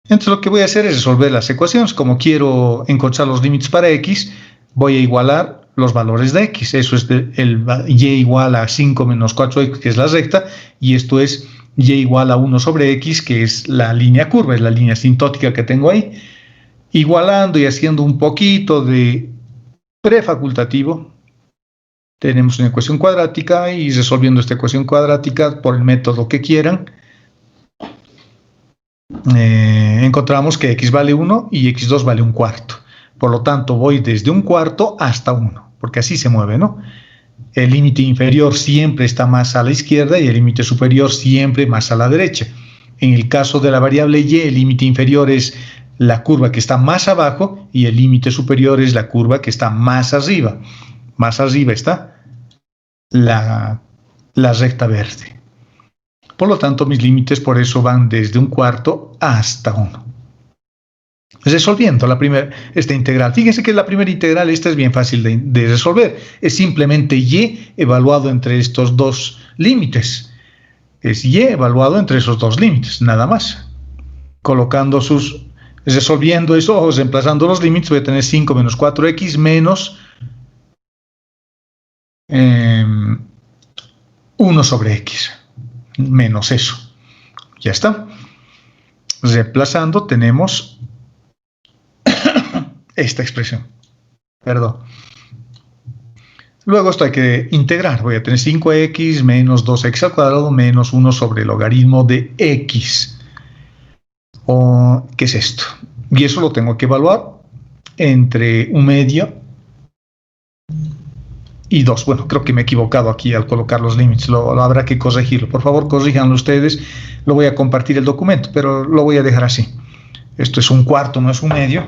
Entonces lo que voy a hacer es resolver las ecuaciones. Como quiero encontrar los límites para X, voy a igualar los valores de X. Eso es el Y igual a 5 menos 4X, que es la recta, y esto es Y igual a 1 sobre X, que es la línea curva, es la línea asintótica que tengo ahí. Igualando y haciendo un poquito de prefacultativo, tenemos una ecuación cuadrática, y resolviendo esta ecuación cuadrática por el método que quieran, encontramos que X vale 1 y X2 vale 1/4. Por lo tanto, voy desde 1/4 hasta 1, porque así se mueve, ¿no? El límite inferior siempre está más a la izquierda y el límite superior siempre más a la derecha. En el caso de la variable Y, el límite inferior es la curva que está más abajo y el límite superior es la curva que está más arriba. Más arriba está la recta verde. Por lo tanto, mis límites por eso van desde 1/4 hasta 1. Resolviendo esta integral. Fíjense que la primera integral, esta es bien fácil de resolver. Es simplemente Y evaluado entre estos dos límites. Es Y evaluado entre esos dos límites, nada más. Resolviendo eso o reemplazando los límites, voy a tener 5 menos 4X menos 1 sobre X. Menos eso. Ya está. Reemplazando tenemos esta expresión. Perdón. Luego esto hay que integrar. Voy a tener 5X menos 2X al cuadrado menos 1 sobre el logaritmo de X. ¿Qué es esto? Y eso lo tengo que evaluar entre 1/2 y 2. Bueno, creo que me he equivocado aquí al colocar los límites. Lo habrá que corregirlo. Por favor, corríjanlo ustedes. Lo voy a compartir el documento, pero lo voy a dejar así. Esto es 1/4, no es 1/2.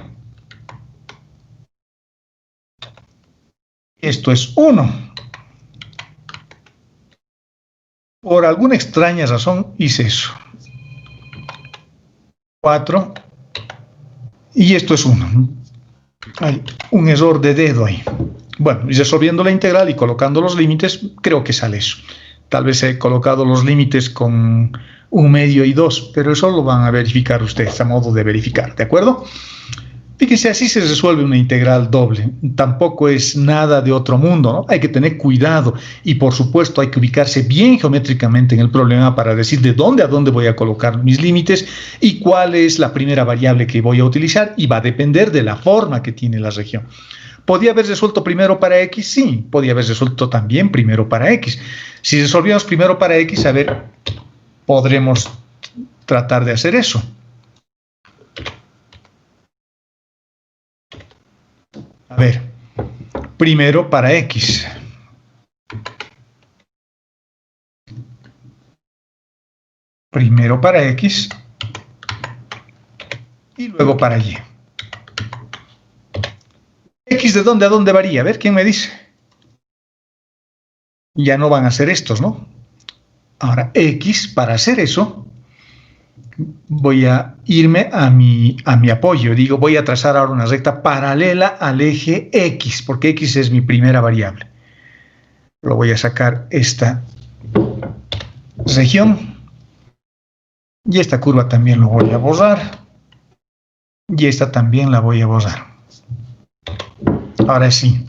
Esto es 1. Por alguna extraña razón hice eso. 4. Y esto es 1. Hay un error de dedo ahí. Bueno, y resolviendo la integral y colocando los límites, creo que sale eso. Tal vez he colocado los límites con 1/2 y 2, pero eso lo van a verificar ustedes a modo de verificar, ¿de acuerdo? Fíjense, así se resuelve una integral doble. Tampoco es nada de otro mundo, ¿no? Hay que tener cuidado y, por supuesto, hay que ubicarse bien geométricamente en el problema para decir de dónde a dónde voy a colocar mis límites y cuál es la primera variable que voy a utilizar, y va a depender de la forma que tiene la región. ¿Podía haber resuelto primero para X? Sí, podía haber resuelto también primero para X. Si resolvíamos primero para X, a ver, podremos tratar de hacer eso. A ver, primero para X. Primero para X y luego para Y. ¿X de dónde a dónde varía? A ver, ¿quién me dice? Ya no van a ser estos, ¿no? Ahora, X, para hacer eso, voy a irme a mi apoyo. Digo, voy a trazar ahora una recta paralela al eje X, porque X es mi primera variable. Lo voy a sacar esta región. Y esta curva también lo voy a borrar. Y esta también la voy a borrar. Ahora sí.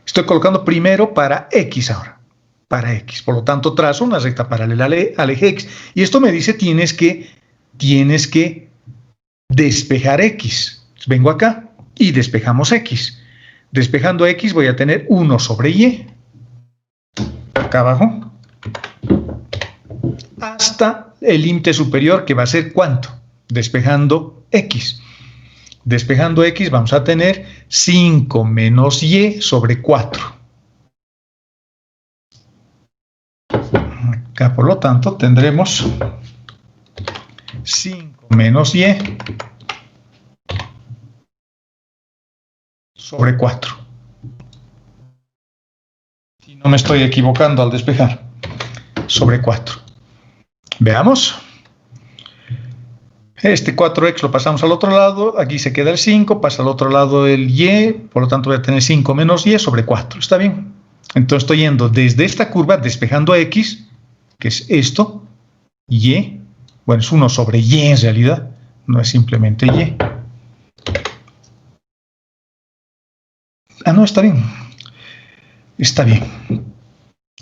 Estoy colocando primero para X ahora. Para X. Por lo tanto, trazo una recta paralela al eje X. Y esto me dice, tienes que despejar X. Vengo acá y despejamos X. Despejando X voy a tener 1 sobre Y. Acá abajo. Hasta el límite superior, que va a ser ¿cuánto? Despejando X. Despejando X vamos a tener 5 menos Y sobre 4. Acá, por lo tanto, tendremos 5 menos Y sobre 4. Si no me estoy equivocando al despejar. Sobre 4. Veamos. Este 4x lo pasamos al otro lado. Aquí se queda el 5. Pasa al otro lado el Y. Por lo tanto voy a tener 5 menos Y sobre 4. ¿Está bien? Entonces estoy yendo desde esta curva, despejando X, que es esto, Y. Bueno, es 1 sobre Y en realidad. No es simplemente Y. Ah, no, está bien. Está bien.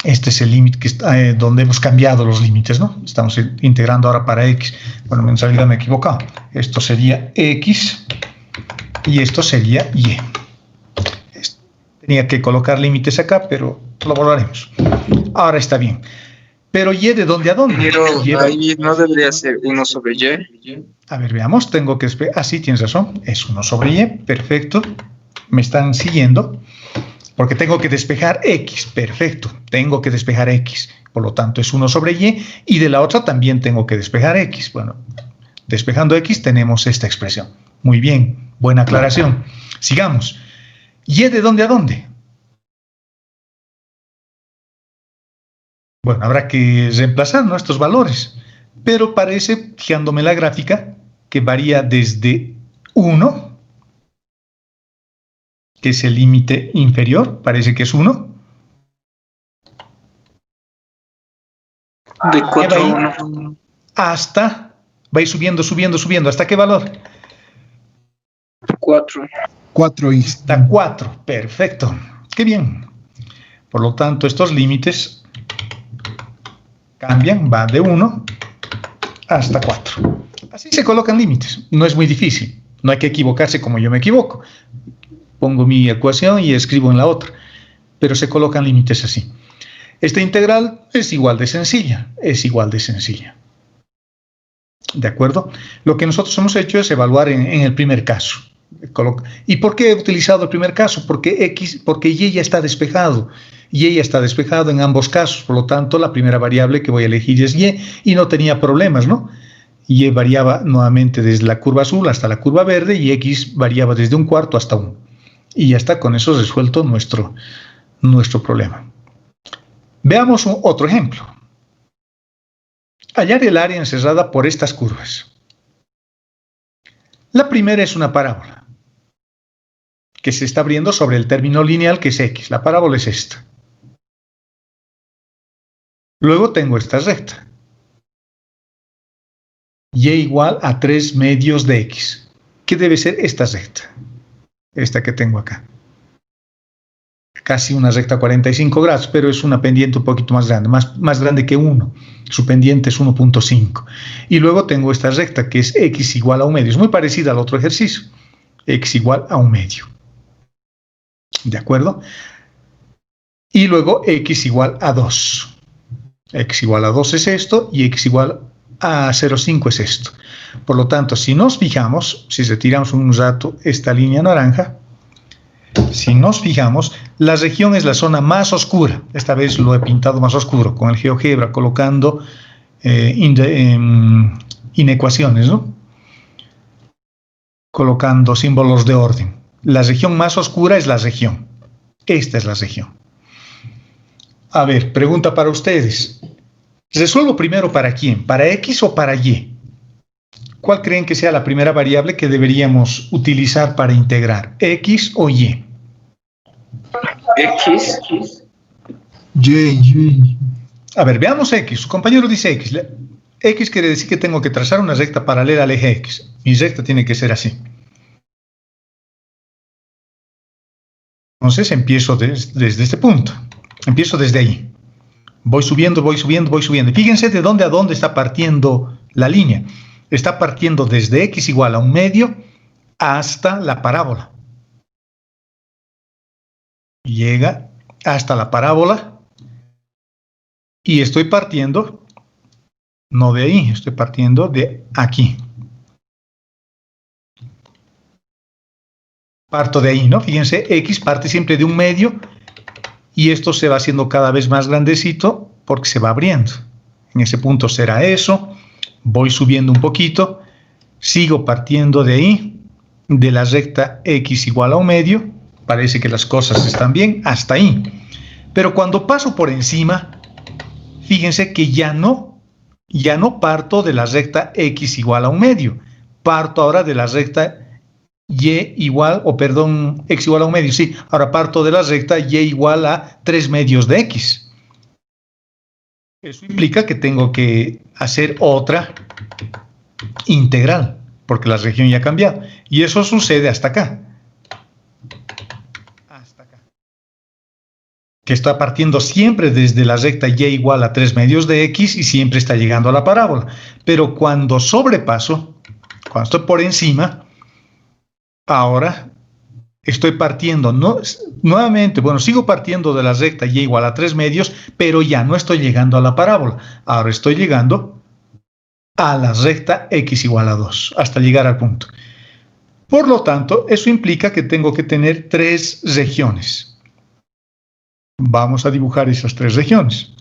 Este es el límite que está, donde hemos cambiado los límites, ¿no? Estamos integrando ahora para X. Bueno, en realidad me he equivocado. Esto sería X y esto sería Y. Tenía que colocar límites acá, pero lo borraremos. Ahora está bien. Pero Y, ¿de dónde a dónde? Pero ahí no debería ser 1 sobre Y. A ver, veamos. Tengo que... Ah, sí, tienes razón. Es 1 sobre Y. Perfecto. Me están siguiendo. Porque tengo que despejar X. Perfecto. Tengo que despejar X. Por lo tanto, es 1 sobre Y. Y de la otra también tengo que despejar X. Bueno, despejando X tenemos esta expresión. Muy bien. Buena aclaración. Sigamos. ¿Y de dónde a dónde? Bueno, habrá que reemplazar nuestros valores. Pero parece, fijándome en la gráfica, que varía desde 1, que es el límite inferior, parece que es 1. De 4 a 1. Hasta, va a ir subiendo, subiendo, subiendo. ¿Hasta qué valor? 4. 4 y Hasta 4. Perfecto. Qué bien. Por lo tanto, estos límites cambian, van de 1 hasta 4. Así se colocan límites. No es muy difícil. No hay que equivocarse como yo me equivoco. Pongo mi ecuación y escribo en la otra. Pero se colocan límites así. Esta integral es igual de sencilla. Es igual de sencilla. ¿De acuerdo? Lo que nosotros hemos hecho es evaluar en el primer caso. ¿Y por qué he utilizado el primer caso? Porque Y ya está despejado. Y ya está despejado en ambos casos. Por lo tanto, la primera variable que voy a elegir es Y. Y no tenía problemas, ¿no? Y variaba nuevamente desde la curva azul hasta la curva verde. Y X variaba desde 1/4 hasta 1. Y ya está, con eso resuelto nuestro problema. Veamos otro ejemplo. Hallar el área encerrada por estas curvas. La primera es una parábola que se está abriendo sobre el término lineal que es X. La parábola es esta. Luego tengo esta recta. Y igual a 3 medios de X. ¿Qué debe ser esta recta? Esta que tengo acá. Casi una recta 45 grados, pero es una pendiente un poquito más grande, más grande que 1. Su pendiente es 1.5. Y luego tengo esta recta que es X igual a 1 medio. Es muy parecida al otro ejercicio. X igual a 1 medio. ¿De acuerdo? Y luego X igual a 2. X igual a 2 es esto y X igual a 0,5 es esto. Por lo tanto, si nos fijamos, si retiramos un rato esta línea naranja, si nos fijamos, la región es la zona más oscura. Esta vez lo he pintado más oscuro con el GeoGebra, colocando inecuaciones, ¿no? Colocando símbolos de orden. La región más oscura es la región. Esta es la región. A ver, pregunta para ustedes. ¿Resuelvo primero para quién? ¿Para X o para Y? ¿Cuál creen que sea la primera variable que deberíamos utilizar para integrar? ¿X o Y? X. Y. A ver, veamos X. Su compañero dice X. X quiere decir que tengo que trazar una recta paralela al eje X. Mi recta tiene que ser así. Entonces empiezo desde este punto. Empiezo desde ahí. Voy subiendo, voy subiendo, voy subiendo. Fíjense de dónde a dónde está partiendo la línea. Está partiendo desde X igual a 1/2 hasta la parábola. Llega hasta la parábola y estoy partiendo, no de ahí, estoy partiendo de aquí. Parto de ahí, ¿no? Fíjense, X parte siempre de 1/2 y esto se va haciendo cada vez más grandecito porque se va abriendo. En ese punto será eso. Voy subiendo un poquito, sigo partiendo de ahí, de la recta X igual a 1/2. Parece que las cosas están bien hasta ahí. Pero cuando paso por encima, fíjense que ya no parto de la recta X igual a 1/2. Parto ahora de la recta X igual a 1/2. Sí, ahora parto de la recta Y igual a 3/2 de X. Eso implica que tengo que hacer otra integral, porque la región ya ha cambiado. Y eso sucede hasta acá. Que está partiendo siempre desde la recta Y igual a 3/2 de X y siempre está llegando a la parábola. Pero cuando sobrepaso, cuando estoy por encima, ahora estoy partiendo, nuevamente, sigo partiendo de la recta Y igual a 3/2, pero ya no estoy llegando a la parábola. Ahora estoy llegando a la recta X igual a 2, hasta llegar al punto. Por lo tanto, eso implica que tengo que tener 3 regiones. Vamos a dibujar esas 3 regiones.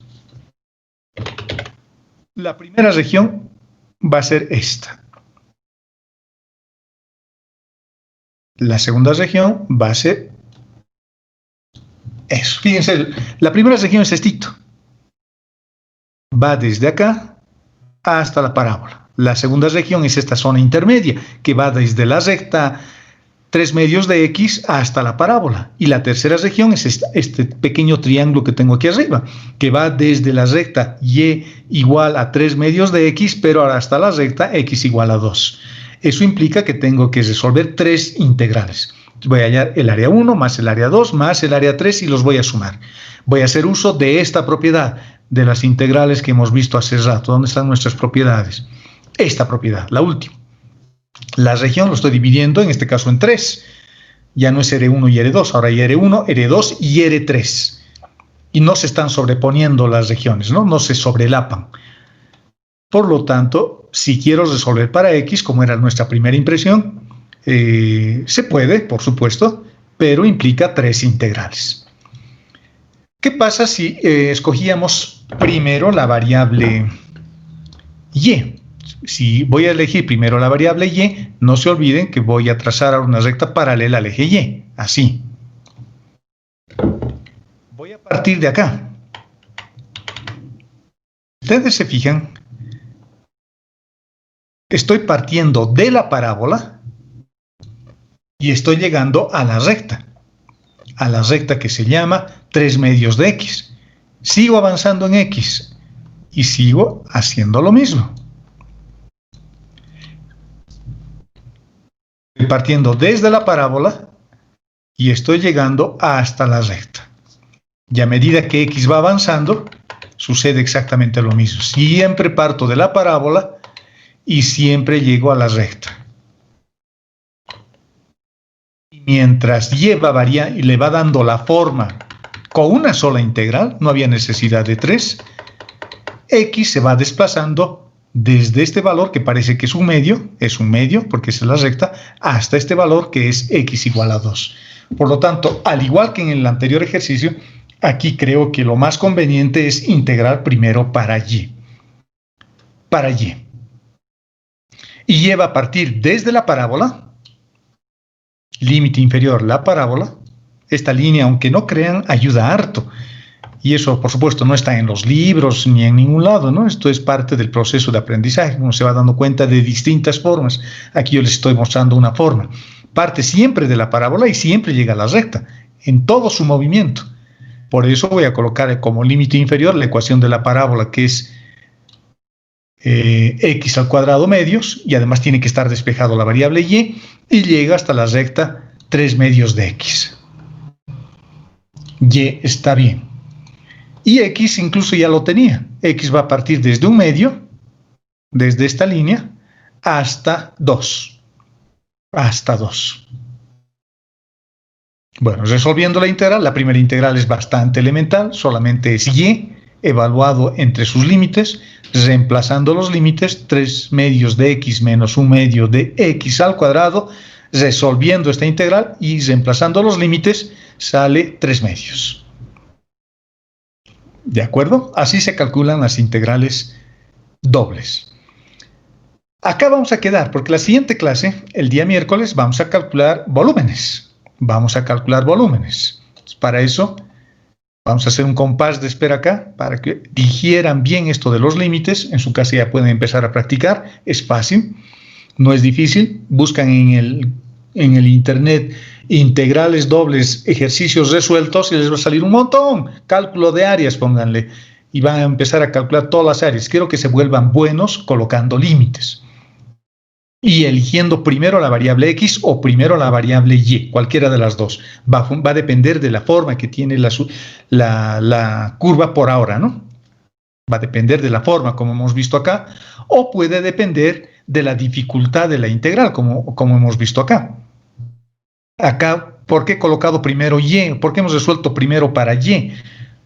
La primera región va a ser esta. La segunda región va a ser eso. Fíjense, la primera región es estito. Va desde acá hasta la parábola. La segunda región es esta zona intermedia, que va desde la recta 3/2 de X hasta la parábola. Y la tercera región es este pequeño triángulo que tengo aquí arriba, que va desde la recta Y igual a 3/2 de X, pero ahora hasta la recta X igual a 2. Eso implica que tengo que resolver 3 integrales. Voy a hallar el área 1 más el área 2 más el área 3 y los voy a sumar. Voy a hacer uso de esta propiedad, de las integrales que hemos visto hace rato. ¿Dónde están nuestras propiedades? Esta propiedad, la última. La región lo estoy dividiendo, en este caso, en 3. Ya no es R1 y R2, ahora hay R1, R2 y R3. Y no se están sobreponiendo las regiones, no se sobrelapan. Por lo tanto, si quiero resolver para X, como era nuestra primera impresión, se puede, por supuesto, pero implica 3 integrales. ¿Qué pasa si escogíamos primero la variable Y? Si voy a elegir primero la variable Y, no se olviden que voy a trazar una recta paralela al eje Y, así. Voy a partir de acá. Ustedes se fijan, estoy partiendo de la parábola y estoy llegando a la recta que se llama 3/2 de X. Sigo avanzando en X y sigo haciendo lo mismo. Estoy partiendo desde la parábola y estoy llegando hasta la recta. Y a medida que X va avanzando, sucede exactamente lo mismo. Siempre parto de la parábola y siempre llego a la recta. Y mientras Y va variando y le va dando la forma con una sola integral, no había necesidad de 3, X se va desplazando desde este valor que parece que es un medio porque es la recta, hasta este valor que es X igual a 2. Por lo tanto, al igual que en el anterior ejercicio, aquí creo que lo más conveniente es integrar primero para Y. Para Y. Y Y va a partir desde la parábola límite inferior la parábola, esta línea, aunque no crean, ayuda harto. Y eso, por supuesto, no está en los libros ni en ningún lado, ¿no? Esto es parte del proceso de aprendizaje. Uno se va dando cuenta de distintas formas. Aquí yo les estoy mostrando una forma. Parte siempre de la parábola y siempre llega a la recta, en todo su movimiento. Por eso voy a colocar como límite inferior la ecuación de la parábola, que es x al cuadrado medios, y además tiene que estar despejado la variable y llega hasta la recta 3 medios de x. Y está bien. Y x incluso ya lo tenía. X va a partir desde un medio, desde esta línea, hasta 2. Hasta 2. Bueno, resolviendo la integral, la primera integral es bastante elemental, solamente es y evaluado entre sus límites, reemplazando los límites, 3 medios de x menos 1 medio de x al cuadrado, resolviendo esta integral y reemplazando los límites, sale 3 medios. ¿De acuerdo? Así se calculan las integrales dobles. Acá vamos a quedar, porque la siguiente clase, el día miércoles, vamos a calcular volúmenes. Vamos a calcular volúmenes. Para eso, vamos a hacer un compás de espera acá, para que digieran bien esto de los límites. En su casa ya pueden empezar a practicar. Es fácil, no es difícil. Buscan en el internet integrales dobles, ejercicios resueltos, y les va a salir un montón. Cálculo de áreas, pónganle, y van a empezar a calcular todas las áreas. Quiero que se vuelvan buenos colocando límites y eligiendo primero la variable x o primero la variable y, cualquiera de las dos. Va a depender de la forma que tiene la curva por ahora, ¿no? Va a depender de la forma, como hemos visto acá, o puede depender de la dificultad de la integral, como hemos visto acá. Acá, ¿por qué he colocado primero y? ¿Por qué hemos resuelto primero para y?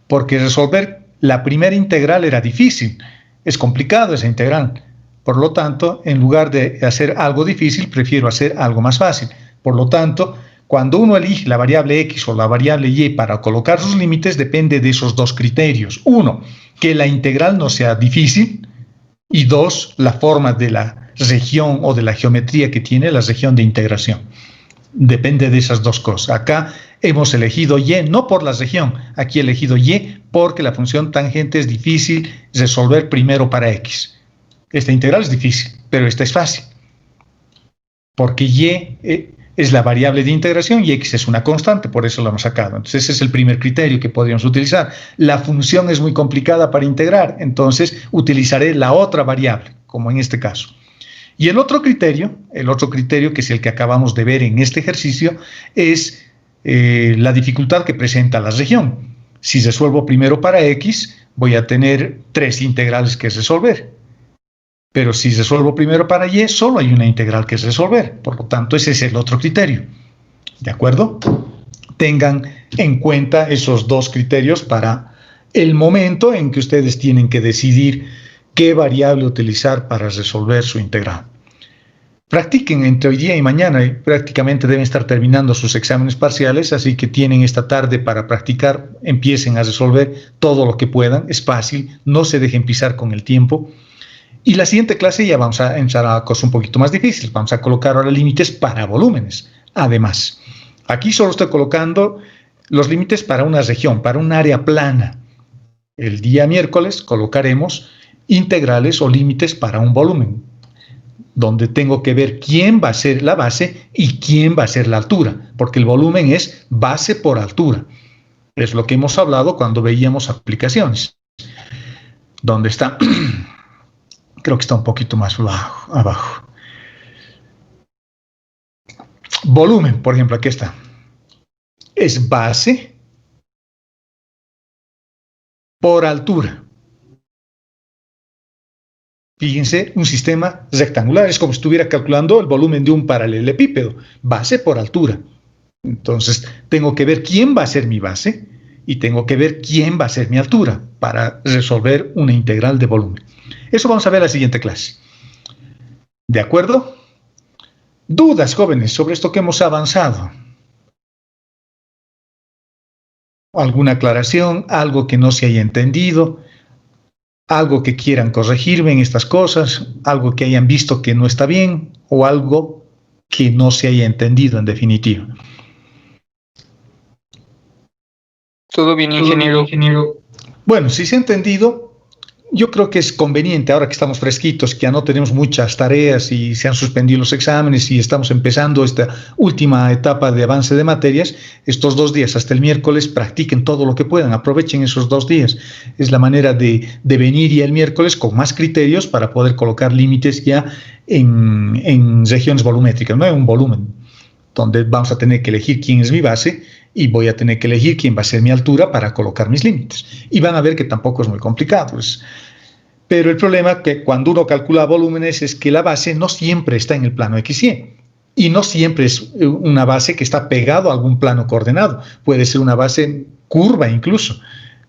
Porque resolver la primera integral era difícil. Es complicado esa integral. Por lo tanto, en lugar de hacer algo difícil, prefiero hacer algo más fácil. Por lo tanto, cuando uno elige la variable x o la variable y para colocar sus límites, depende de esos dos criterios. Uno, que la integral no sea difícil. Y dos, la forma de la región o de la geometría que tiene la región de integración. Depende de esas dos cosas. Acá hemos elegido y, no por la región. Aquí he elegido y porque la función tangente es difícil resolver primero para x. Esta integral es difícil, pero esta es fácil. Porque y es la variable de integración y x es una constante, por eso lo hemos sacado. Entonces ese es el primer criterio que podríamos utilizar. La función es muy complicada para integrar, entonces utilizaré la otra variable, como en este caso. Y el otro criterio que es el que acabamos de ver en este ejercicio, es la dificultad que presenta la región. Si resuelvo primero para x, voy a tener 3 integrales que resolver. Pero si resuelvo primero para y, solo hay una integral que resolver. Por lo tanto, ese es el otro criterio. ¿De acuerdo? Tengan en cuenta esos dos criterios para el momento en que ustedes tienen que decidir qué variable utilizar para resolver su integral. Practiquen entre hoy día y mañana, y prácticamente deben estar terminando sus exámenes parciales, así que tienen esta tarde para practicar. Empiecen a resolver todo lo que puedan, es fácil, no se dejen pisar con el tiempo. Y la siguiente clase ya vamos a entrar a cosas un poquito más difíciles, vamos a colocar ahora límites para volúmenes. Además, aquí solo estoy colocando los límites para una región, para un área plana. El día miércoles colocaremos integrales o límites para un volumen, donde tengo que ver quién va a ser la base y quién va a ser la altura, porque el volumen es base por altura. Es lo que hemos hablado cuando veíamos aplicaciones. ¿Dónde está? Creo que está un poquito más abajo. Volumen, por ejemplo, aquí está. Es base por altura. Fíjense, un sistema rectangular es como si estuviera calculando el volumen de un paralelepípedo, base por altura. Entonces, tengo que ver quién va a ser mi base y tengo que ver quién va a ser mi altura para resolver una integral de volumen. Eso vamos a ver en la siguiente clase. ¿De acuerdo? ¿Dudas, jóvenes, sobre esto que hemos avanzado? ¿Alguna aclaración? ¿Algo que no se haya entendido? ¿Algo que quieran corregirme en estas cosas? ¿Algo que hayan visto que no está bien? ¿O algo que no se haya entendido en definitiva. Todo bien, ingeniero. Bueno, si se ha entendido, yo creo que es conveniente, ahora que estamos fresquitos, que ya no tenemos muchas tareas y se han suspendido los exámenes y estamos empezando esta última etapa de avance de materias, estos 2 días hasta el miércoles practiquen todo lo que puedan, aprovechen esos 2 días. Es la manera de venir ya el miércoles con más criterios para poder colocar límites ya en regiones volumétricas, no en un volumen, donde vamos a tener que elegir quién es mi base y voy a tener que elegir quién va a ser mi altura para colocar mis límites. Y van a ver que tampoco es muy complicado. Pero el problema que cuando uno calcula volúmenes es que la base no siempre está en el plano XY. Y no siempre es una base que está pegado a algún plano coordenado. Puede ser una base curva incluso.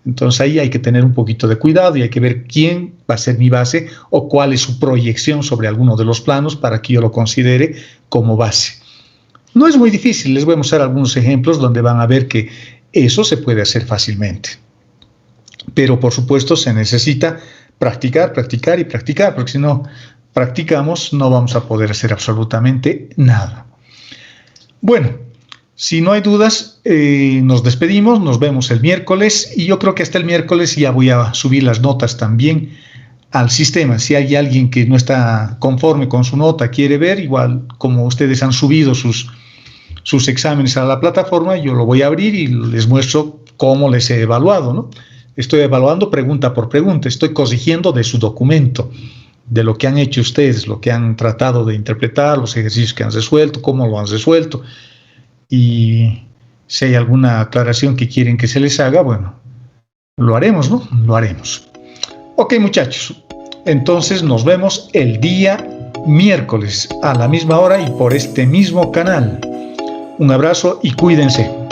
Entonces ahí hay que tener un poquito de cuidado y hay que ver quién va a ser mi base o cuál es su proyección sobre alguno de los planos para que yo lo considere como base. No es muy difícil, les voy a mostrar algunos ejemplos donde van a ver que eso se puede hacer fácilmente. Pero por supuesto se necesita practicar, practicar y practicar, porque si no practicamos no vamos a poder hacer absolutamente nada. Bueno, si no hay dudas, nos despedimos, nos vemos el miércoles y yo creo que hasta el miércoles ya voy a subir las notas también al sistema. Si hay alguien que no está conforme con su nota, quiere ver, igual como ustedes han subido sus exámenes a la plataforma, yo lo voy a abrir y les muestro cómo les he evaluado, ¿no? Estoy evaluando pregunta por pregunta, estoy corrigiendo de su documento, de lo que han hecho ustedes, lo que han tratado de interpretar, los ejercicios que han resuelto, cómo lo han resuelto, y si hay alguna aclaración que quieren que se les haga, bueno, lo haremos, ¿no? Lo haremos. Ok, muchachos, entonces nos vemos el día miércoles a la misma hora y por este mismo canal. Un abrazo y cuídense.